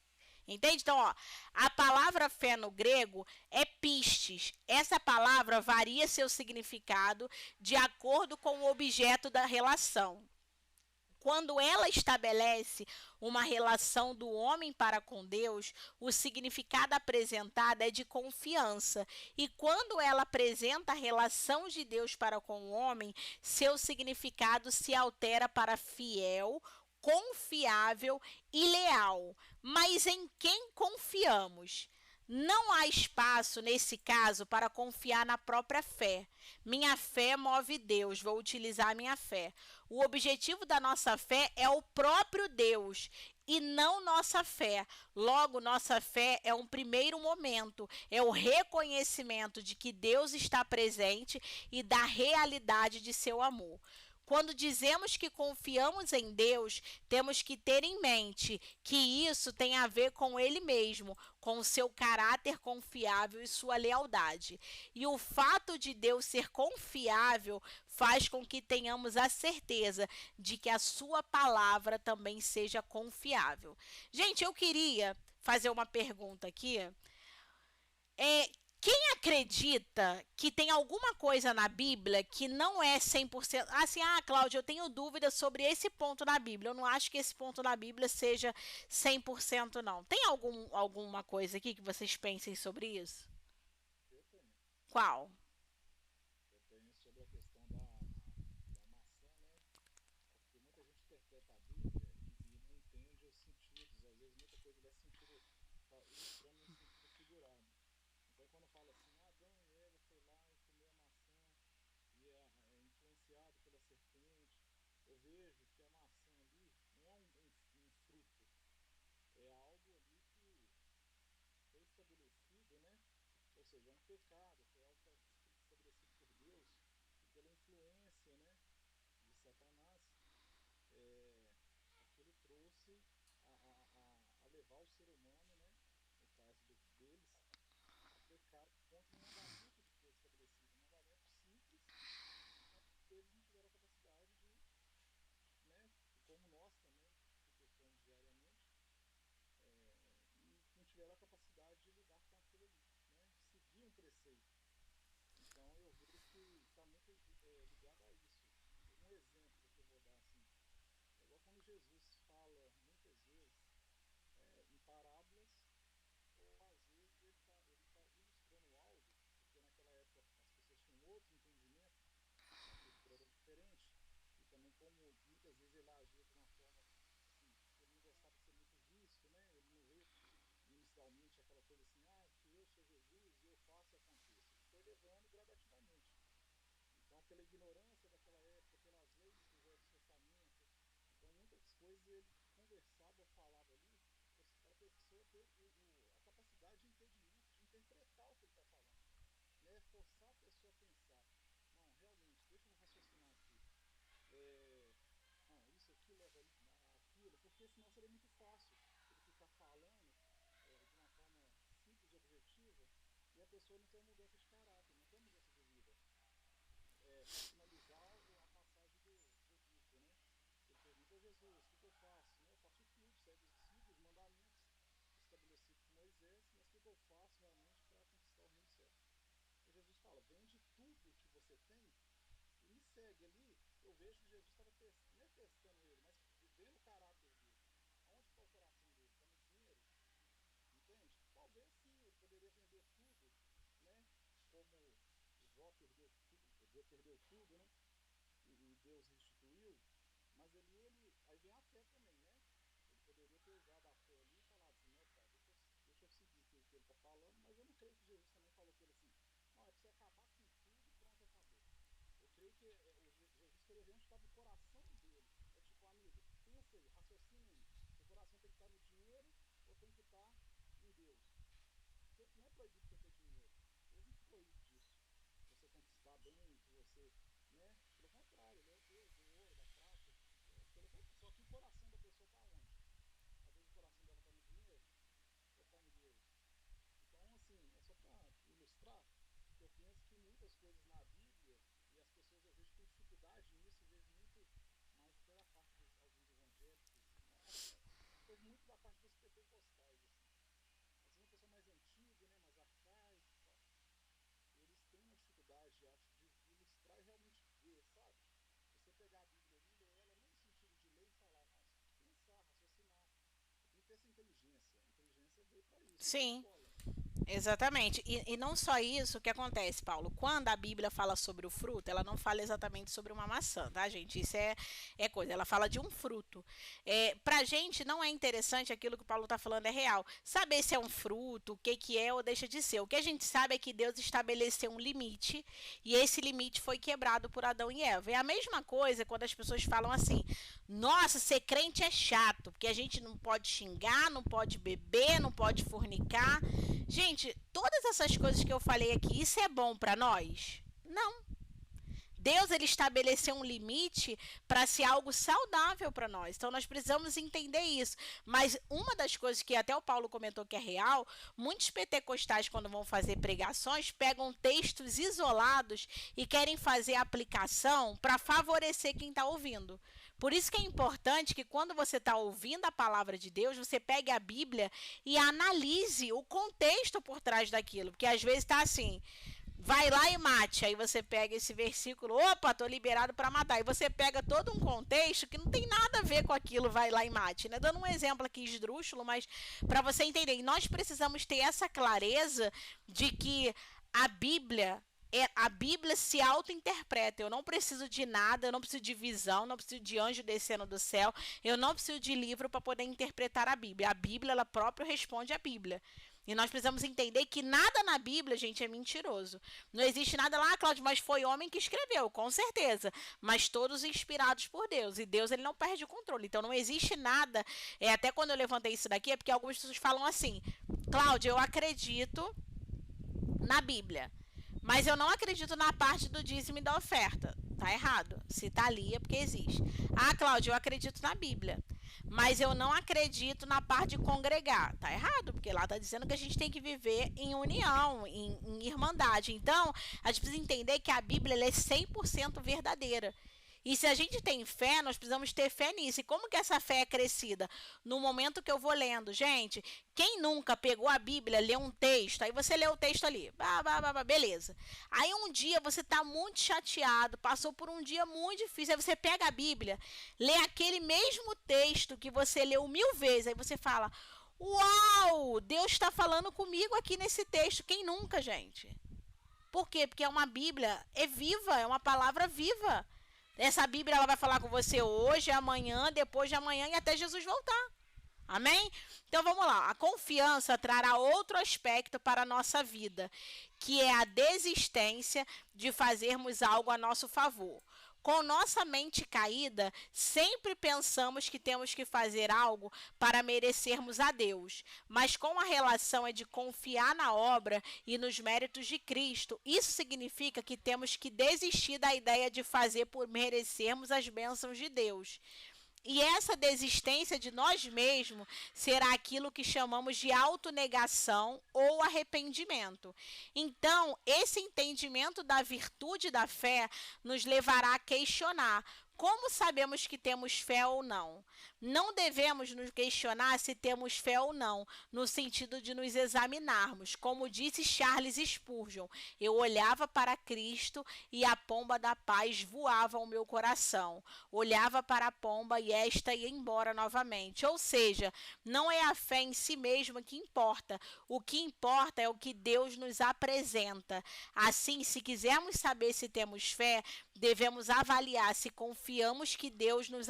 Entende? Então, ó, a palavra fé no grego é pistes. Essa palavra varia seu significado de acordo com o objeto da relação. Quando ela estabelece uma relação do homem para com Deus, o significado apresentado é de confiança. E quando ela apresenta a relação de Deus para com o homem, seu significado se altera para fiel, confiável e leal. Mas em quem confiamos? Não há espaço, nesse caso, para confiar na própria fé. Minha fé move Deus, vou utilizar a minha fé. O objetivo da nossa fé é o próprio Deus e não nossa fé. Logo, nossa fé é um primeiro momento, é o reconhecimento de que Deus está presente e da realidade de seu amor. Quando dizemos que confiamos em Deus, temos que ter em mente que isso tem a ver com Ele mesmo, com o seu caráter confiável e sua lealdade. E o fato de Deus ser confiável faz com que tenhamos a certeza de que a sua palavra também seja confiável. Gente, eu queria fazer uma pergunta aqui. Quem acredita que tem alguma coisa na Bíblia que não é 100%? Assim, Cláudia, eu tenho dúvida sobre esse ponto na Bíblia. Eu não acho que esse ponto na Bíblia seja 100% não. Tem alguma coisa aqui que vocês pensem sobre isso? Eu tenho. Qual? Eu tenho sobre a questão da maçã, né? Porque muita gente interpreta a Bíblia e não entende os sentidos. Às vezes muita coisa dá sentido, ilustrando um sentido figurado. Então quando fala assim, Adão e Eva foi lá e comeu a maçã e é influenciado pela serpente, eu vejo que a maçã pecado, foi algo estabelecido por Deus e pela influência, né, de Satanás, aquilo trouxe a levar o ser humano, né, no caso deles, a pecar contra um mandamento que foi estabelecido, um mandamento simples, mas eles não tiveram a capacidade de, né, como nós também, que pecamos diariamente, e não tiveram a capacidade de lidar com aquilo ali, né, seguir um preceito. Então eu vejo que está muito ligado a isso. Um exemplo que eu vou dar assim, é igual quando Jesus fala muitas vezes em parábolas, ou às vezes ele está ilustrando algo, porque naquela época as pessoas tinham outro entendimento, a cultura era diferente, e também como muitas vezes ele agia de uma forma assim, ele não gostava de ser muito visto, né? Ele não veio inicialmente aquela coisa assim, que eu sou Jesus e eu faço e aconteça. Ele foi levando gradativamente. Então, pela ignorância daquela época, pelas leis do Velho Testamento, então muitas coisas ele conversava, falava ali, para a pessoa ter a capacidade de entendimento, de interpretar o que ele está falando, né? Forçar a pessoa a pensar, não, realmente, deixa eu raciocinar aqui, não, isso aqui leva aquilo, porque senão seria muito fácil ele ficar falando de uma forma simples e objetiva e a pessoa não tem uma mudança de caráter, não tem uma mudança de vida. Para finalizar a passagem do rico, né? Ele pergunta a Jesus, o que eu faço? Eu faço tudo, sigo os mandamentos estabelecidos por Moisés, mas o que eu faço realmente para conquistar o reino dos céus? E Jesus fala, vende tudo que você tem e me segue ali. Eu vejo que Jesus estava não é testando ele, mas vendo o caráter dele. Onde está o coração dele? Está no dinheiro? Entende? Talvez sim, ele poderia vender tudo, né? Como Jó perdeu tudo, né? E Deus restituiu, mas aí vem a fé também, né? Ele poderia ter usado a fé ali e falado assim, não, cara, deixa eu seguir o que ele está falando, mas eu não creio que Jesus também falou para ele assim, não, é para você acabar com tudo e pronto, acabou. Eu creio que Jesus queria ver onde estava o coração dele. É tipo, amigo, pensa aí, raciocina aí. Seu coração tem que estar no dinheiro ou tem que estar em Deus? Porque não é proibido você ter dinheiro. Deus não proíbe disso. Você conquistar bem, que você, né? Pelo contrário, ele é o Deus do ouro, da prata. Só que o coração da pessoa está onde? Às vezes o coração dela está no dinheiro ou está em Deus. Então, assim, é só para ilustrar que eu penso que muitas coisas na Bíblia, e as pessoas eu vejo que têm dificuldade nisso, eu vejo muito mais até da parte dos alguns evangélicos, foi muito da parte dos pentecostais, assim. Às vezes uma pessoa mais antiga, né, mais arcaica e tal, eles têm uma dificuldade, acho, de ilustrar e realmente ver, sabe? Você pegar a Bíblia e ler ela, não no sentido de ler e falar, mas pensar, raciocinar. Tem que ter essa inteligência. A inteligência veio para isso, Sim. escola. Exatamente. E não só isso, o que acontece, Paulo? Quando a Bíblia fala sobre o fruto, ela não fala exatamente sobre uma maçã, tá, gente? Isso é coisa. Ela fala de um fruto. Pra gente não é interessante aquilo que o Paulo tá falando, é real. Saber se é um fruto, o que é ou deixa de ser. O que a gente sabe é que Deus estabeleceu um limite e esse limite foi quebrado por Adão e Eva. É a mesma coisa quando as pessoas falam assim, nossa, ser crente é chato, porque a gente não pode xingar, não pode beber, não pode fornicar. Gente, todas essas coisas que eu falei aqui, isso é bom para nós? Não. Deus ele estabeleceu um limite para ser algo saudável para nós. Então nós precisamos entender isso. Mas uma das coisas que até o Paulo comentou que é real, muitos pentecostais quando vão fazer pregações pegam textos isolados e querem fazer aplicação para favorecer quem está ouvindo. Por isso que é importante que quando você está ouvindo a palavra de Deus, você pegue a Bíblia e analise o contexto por trás daquilo. Porque às vezes está assim, vai lá e mate. Aí você pega esse versículo, opa, tô liberado para matar. E você pega todo um contexto que não tem nada a ver com aquilo, vai lá e mate. Né? Dando um exemplo aqui esdrúxulo, mas para você entender. E nós precisamos ter essa clareza de que a Bíblia se auto-interpreta. Eu não preciso de nada, eu não preciso de visão, não preciso de anjo descendo do céu, eu não preciso de livro para poder interpretar a Bíblia. A Bíblia, ela própria responde à Bíblia. E nós precisamos entender que nada na Bíblia, gente, é mentiroso. Não existe nada lá, Cláudio, mas foi homem que escreveu, com certeza. Mas todos inspirados por Deus. E Deus, ele não perde o controle. Então não existe nada. Até quando eu levantei isso daqui, é porque algumas pessoas falam assim, Cláudio, eu acredito na Bíblia. Mas eu não acredito na parte do dízimo e da oferta. Tá errado. Se tá ali é porque existe. Ah, Cláudia, eu acredito na Bíblia. Mas eu não acredito na parte de congregar. Tá errado, porque lá tá dizendo que a gente tem que viver em união, em irmandade. Então, a gente precisa entender que a Bíblia ela é 100% verdadeira. E se a gente tem fé, nós precisamos ter fé nisso. E como que essa fé é crescida? No momento que eu vou lendo. Gente, quem nunca pegou a Bíblia, leu um texto, aí você lê o texto ali, beleza. Aí um dia você está muito chateado, passou por um dia muito difícil, aí você pega a Bíblia, lê aquele mesmo texto que você leu 1000 vezes, aí você fala, uau, Deus está falando comigo aqui nesse texto. Quem nunca, gente? Por quê? Porque é uma Bíblia, é viva, é uma palavra viva. Essa Bíblia ela vai falar com você hoje, amanhã, depois de amanhã e até Jesus voltar. Amém? Então vamos lá. A confiança trará outro aspecto para a nossa vida, que é a desistência de fazermos algo a nosso favor. Com nossa mente caída, sempre pensamos que temos que fazer algo para merecermos a Deus. Mas com a relação é de confiar na obra e nos méritos de Cristo, isso significa que temos que desistir da ideia de fazer por merecermos as bênçãos de Deus. E essa desistência de nós mesmos será aquilo que chamamos de autonegação ou arrependimento. Então, esse entendimento da virtude da fé nos levará a questionar: como sabemos que temos fé ou não? Não devemos nos questionar se temos fé ou não, no sentido de nos examinarmos. Como disse Charles Spurgeon, eu olhava para Cristo e a pomba da paz voava ao meu coração. Olhava para a pomba e esta ia embora novamente. Ou seja, não é a fé em si mesma que importa. O que importa é o que Deus nos apresenta. Assim, se quisermos saber se temos fé, devemos avaliar se confiamos que Deus nos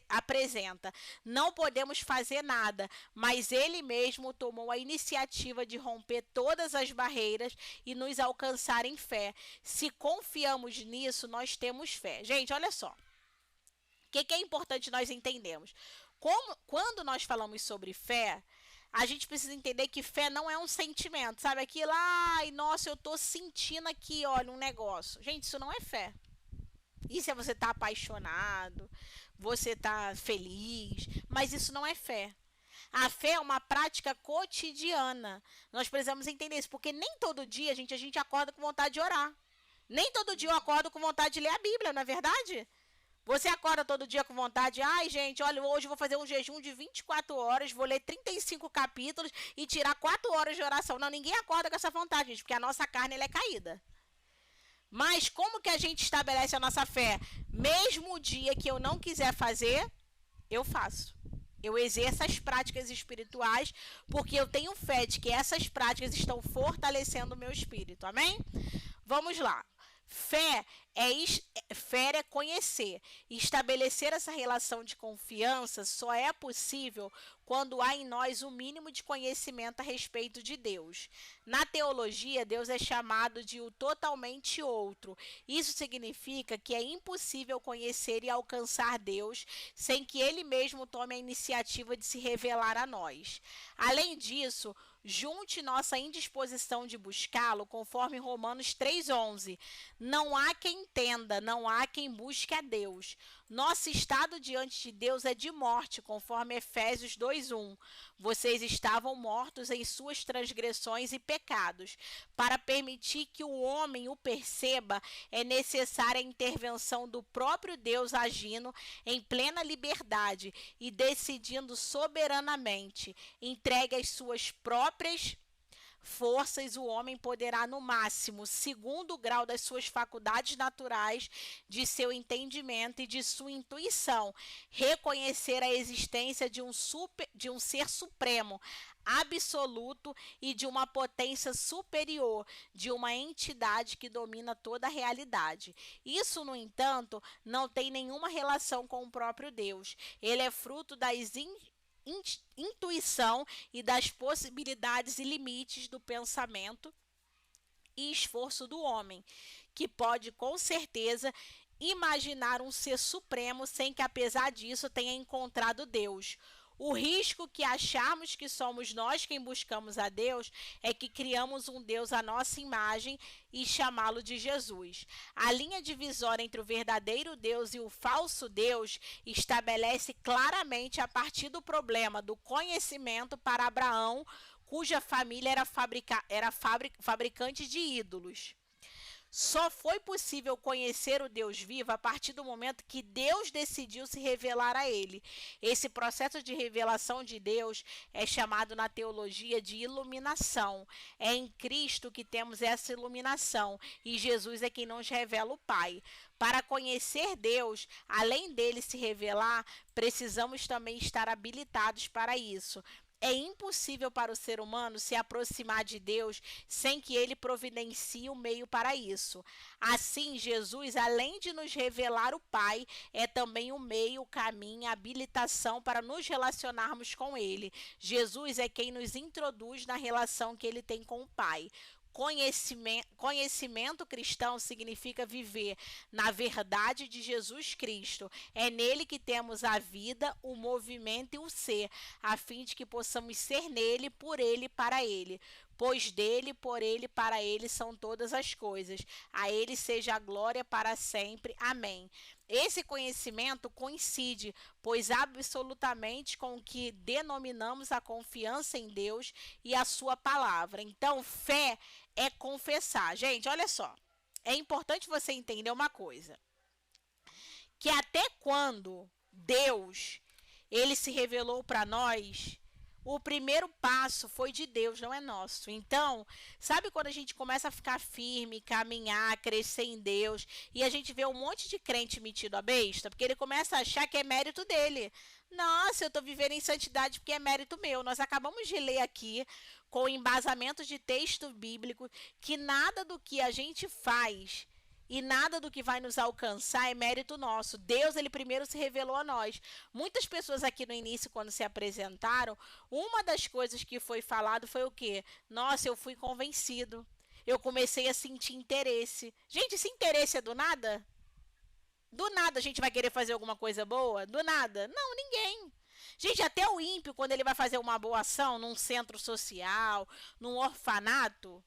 apresenta. Não podemos fazer nada, mas Ele mesmo tomou a iniciativa de romper todas as barreiras e nos alcançar em fé. Se confiamos nisso, nós temos fé. Gente, olha só. O que é importante nós entendermos? Quando nós falamos sobre fé, a gente precisa entender que fé não é um sentimento, sabe? Aquilo, ai, nossa, eu tô sentindo aqui, olha, um negócio. Gente, isso não é fé. Isso é você estar apaixonado, você estar feliz, mas isso não é fé. A fé é uma prática cotidiana. Nós precisamos entender isso, porque nem todo dia, gente, a gente acorda com vontade de orar. Nem todo dia eu acordo com vontade de ler a Bíblia, não é verdade? Você acorda todo dia com vontade, ai gente, olha, hoje eu vou fazer um jejum de 24 horas, vou ler 35 capítulos e tirar 4 horas de oração. Não, ninguém acorda com essa vontade, gente, porque a nossa carne ela é caída. Mas como que a gente estabelece a nossa fé? Mesmo o dia que eu não quiser fazer, eu faço. Eu exerço as práticas espirituais, porque eu tenho fé de que essas práticas estão fortalecendo o meu espírito. Amém? Vamos lá. Fé é conhecer. Estabelecer essa relação de confiança só é possível quando há em nós o mínimo de conhecimento a respeito de Deus. Na teologia, Deus é chamado de o totalmente outro. Isso significa que é impossível conhecer e alcançar Deus sem que Ele mesmo tome a iniciativa de se revelar a nós. Além disso, junte nossa indisposição de buscá-lo, conforme Romanos 3,11. Não há quem entenda, não há quem busque a Deus. Nosso estado diante de Deus é de morte, conforme Efésios 2:1. Vocês estavam mortos em suas transgressões e pecados. Para permitir que o homem o perceba, é necessária a intervenção do próprio Deus agindo em plena liberdade e decidindo soberanamente. Entregue as suas próprias forças, o homem poderá, no máximo, segundo o grau das suas faculdades naturais, de seu entendimento e de sua intuição, reconhecer a existência de um ser supremo, absoluto e de uma potência superior, de uma entidade que domina toda a realidade. Isso, no entanto, não tem nenhuma relação com o próprio Deus. Ele é fruto das intuição e das possibilidades e limites do pensamento e esforço do homem, que pode com certeza imaginar um ser supremo sem que, apesar disso, tenha encontrado Deus. O risco que acharmos que somos nós quem buscamos a Deus é que criamos um Deus à nossa imagem e chamá-lo de Jesus. A linha divisória entre o verdadeiro Deus e o falso Deus estabelece claramente a partir do problema do conhecimento para Abraão, cuja família era fabricante de ídolos. Só foi possível conhecer o Deus vivo a partir do momento que Deus decidiu se revelar a ele. Esse processo de revelação de Deus é chamado na teologia de iluminação. É em Cristo que temos essa iluminação e Jesus é quem nos revela o Pai. Para conhecer Deus, além dele se revelar, precisamos também estar habilitados para isso. É impossível para o ser humano se aproximar de Deus sem que ele providencie o meio para isso. Assim, Jesus, além de nos revelar o Pai, é também o meio, o caminho, a habilitação para nos relacionarmos com ele. Jesus é quem nos introduz na relação que ele tem com o Pai. Conhecimento cristão significa viver na verdade de Jesus Cristo. É nele que temos a vida, o movimento e o ser, a fim de que possamos ser nele, por ele, para ele. Pois dele, por ele, para ele são todas as coisas. A ele seja a glória para sempre. Amém. Esse conhecimento coincide, pois absolutamente com o que denominamos a confiança em Deus e a sua palavra. Então, fé é confessar. Gente, olha só. É importante você entender uma coisa. Que até quando Deus, ele se revelou para nós, o primeiro passo foi de Deus, não é nosso. Então, sabe quando a gente começa a ficar firme, caminhar, crescer em Deus, e a gente vê um monte de crente metido a besta, porque ele começa a achar que é mérito dele. Nossa, eu estou vivendo em santidade porque é mérito meu. Nós acabamos de ler aqui, com embasamento de texto bíblico, que nada do que a gente faz e nada do que vai nos alcançar é mérito nosso. Deus, ele primeiro se revelou a nós. Muitas pessoas aqui no início, quando se apresentaram, uma das coisas que foi falado foi o quê? Nossa, eu fui convencido. Eu comecei a sentir interesse. Gente, esse interesse é do nada? Do nada a gente vai querer fazer alguma coisa boa? Do nada? Não, ninguém. Gente, até o ímpio, quando ele vai fazer uma boa ação num centro social, num orfanato,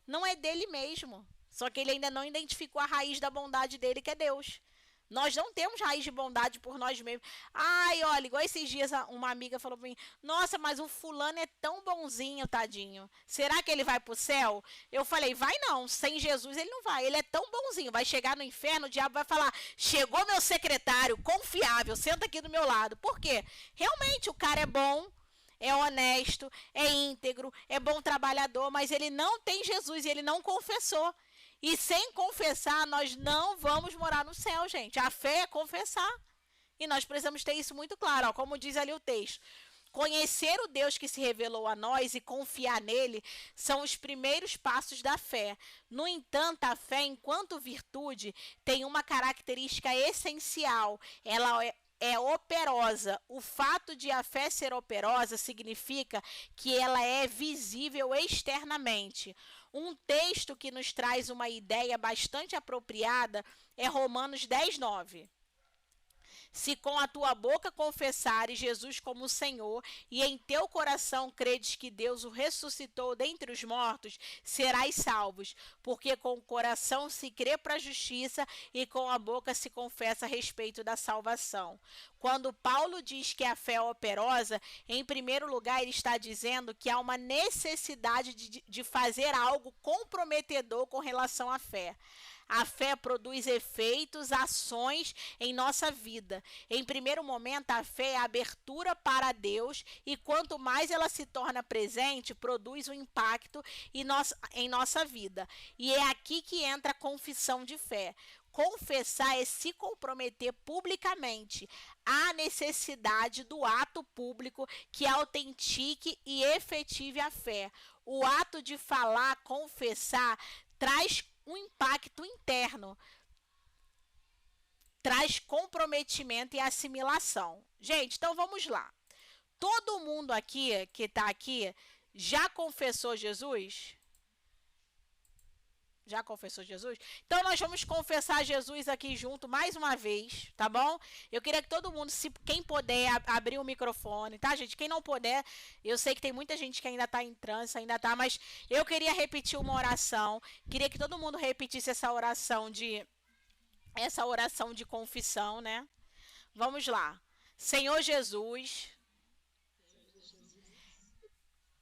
não é dele mesmo. Só que ele ainda não identificou a raiz da bondade dele, que é Deus. Nós não temos raiz de bondade por nós mesmos. Ai, olha, igual esses dias uma amiga falou pra mim, nossa, mas o fulano é tão bonzinho, tadinho. Será que ele vai pro céu? Eu falei, vai não, sem Jesus ele não vai. Ele é tão bonzinho, vai chegar no inferno, o diabo vai falar, chegou meu secretário, confiável, senta aqui do meu lado. Por quê? Realmente o cara é bom, é honesto, é íntegro, é bom trabalhador, mas ele não tem Jesus e ele não confessou. E sem confessar, nós não vamos morar no céu, gente. A fé é confessar. E nós precisamos ter isso muito claro, ó, como diz ali o texto. Conhecer o Deus que se revelou a nós e confiar nele são os primeiros passos da fé. No entanto, a fé, enquanto virtude, tem uma característica essencial. Ela é operosa. O fato de a fé ser operosa significa que ela é visível externamente. Um texto que nos traz uma ideia bastante apropriada é Romanos 10:9. Se com a tua boca confessares Jesus como Senhor e em teu coração credes que Deus o ressuscitou dentre os mortos, serás salvos, porque com o coração se crê para a justiça e com a boca se confessa a respeito da salvação. Quando Paulo diz que a fé é operosa, em primeiro lugar ele está dizendo que há uma necessidade de fazer algo comprometedor com relação à fé. A fé produz efeitos, ações em nossa vida. Em primeiro momento, a fé é a abertura para Deus e quanto mais ela se torna presente, produz um impacto em nossa vida. E é aqui que entra a confissão de fé. Confessar é se comprometer publicamente. Há necessidade do ato público que autentique e efetive a fé. O ato de falar, confessar, traz um impacto interno, traz comprometimento e assimilação. Gente, então vamos lá. Todo mundo aqui que está aqui já confessou Jesus? Já confessou Jesus? Então nós vamos confessar Jesus aqui junto mais uma vez, tá bom? Eu queria que todo mundo, se quem puder, abrir o microfone, tá, gente? Quem não puder, eu sei que tem muita gente que ainda tá em transe, ainda tá, mas eu queria repetir uma oração. Queria que todo mundo repetisse essa oração de confissão, né? Vamos lá. Senhor Jesus,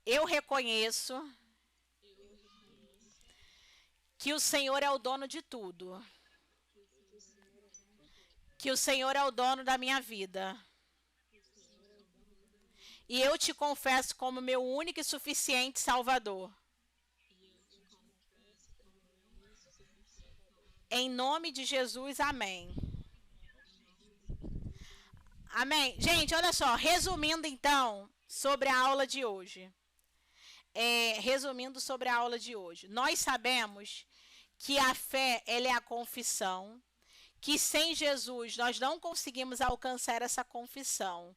eu reconheço que o Senhor é o dono de tudo. Que o Senhor é o dono da minha vida. E eu te confesso como meu único e suficiente Salvador. Em nome de Jesus, amém. Amém. Gente, olha só, resumindo então sobre a aula de hoje. Resumindo sobre a aula de hoje. Nós sabemos que a fé, ela é a confissão, que sem Jesus nós não conseguimos alcançar essa confissão.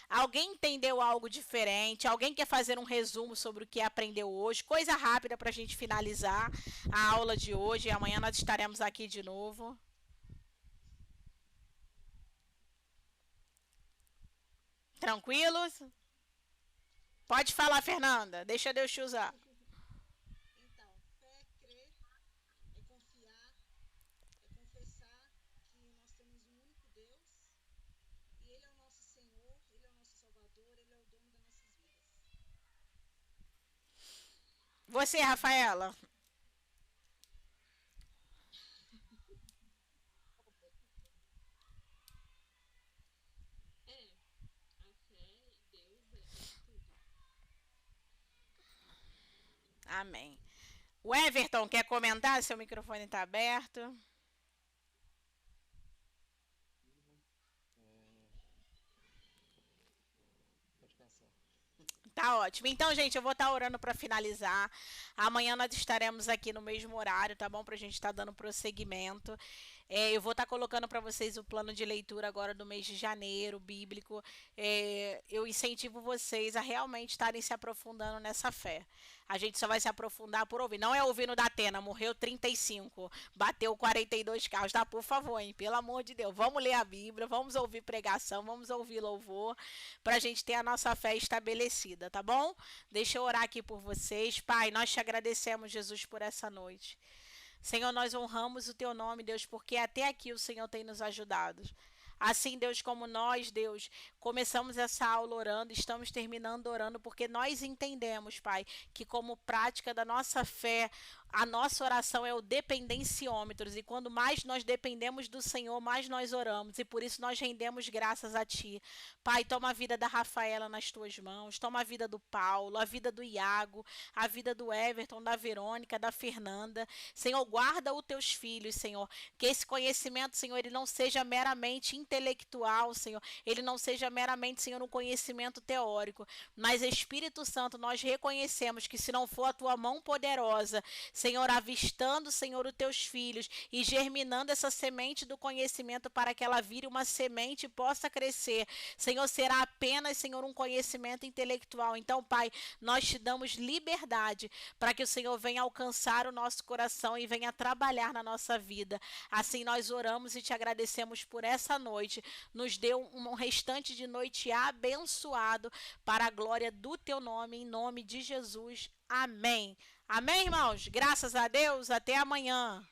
Alguém entendeu algo diferente? Alguém quer fazer um resumo sobre o que aprendeu hoje? Coisa rápida para a gente finalizar a aula de hoje. Amanhã nós estaremos aqui de novo. Tranquilos? Pode falar, Fernanda. Deixa Deus te usar. Então, fé é crer, é confiar, é confessar que nós temos um único Deus e Ele é o nosso Senhor, Ele é o nosso Salvador, Ele é o dono das nossas vidas. Você, Rafaela. A fé e Deus é tudo. Amém. O Everton quer comentar? Seu microfone está aberto. Pode passar. Tá ótimo. Então, gente, eu vou estar orando para finalizar. Amanhã nós estaremos aqui no mesmo horário, tá bom? Pra gente estar dando prosseguimento. Eu vou estar colocando para vocês o plano de leitura agora do mês de janeiro, bíblico. Eu incentivo vocês a realmente estarem se aprofundando nessa fé. A gente só vai se aprofundar por ouvir. Não é ouvindo da Atena, morreu 35, bateu 42 carros, tá? Por favor, hein? Pelo amor de Deus. Vamos ler a Bíblia, vamos ouvir pregação, vamos ouvir louvor, pra gente ter a nossa fé estabelecida, tá bom? Deixa eu orar aqui por vocês. Pai, nós te agradecemos, Jesus, por essa noite. Senhor, nós honramos o teu nome, Deus, porque até aqui o Senhor tem nos ajudado. Assim, Deus, como nós, Deus, começamos essa aula orando, estamos terminando orando, porque nós entendemos, Pai, que como prática da nossa fé, a nossa oração é o dependenciômetros, e quando mais nós dependemos do Senhor, mais nós oramos, e por isso nós rendemos graças a Ti. Pai, toma a vida da Rafaela nas Tuas mãos, toma a vida do Paulo, a vida do Iago, a vida do Everton, da Verônica, da Fernanda. Senhor, guarda os Teus filhos, Senhor, que esse conhecimento, Senhor, ele não seja meramente intelectual, Senhor, ele não seja meramente, Senhor, um conhecimento teórico, mas Espírito Santo, nós reconhecemos que se não for a Tua mão poderosa, Senhor, avistando, Senhor, os Teus filhos e germinando essa semente do conhecimento para que ela vire uma semente e possa crescer, Senhor, será apenas, Senhor, um conhecimento intelectual. Então, Pai, nós te damos liberdade para que o Senhor venha alcançar o nosso coração e venha trabalhar na nossa vida. Assim nós oramos e te agradecemos por essa noite. Nos dê um restante de noite abençoado para a glória do Teu nome, em nome de Jesus. Amém. Amém, irmãos? Graças a Deus. Até amanhã.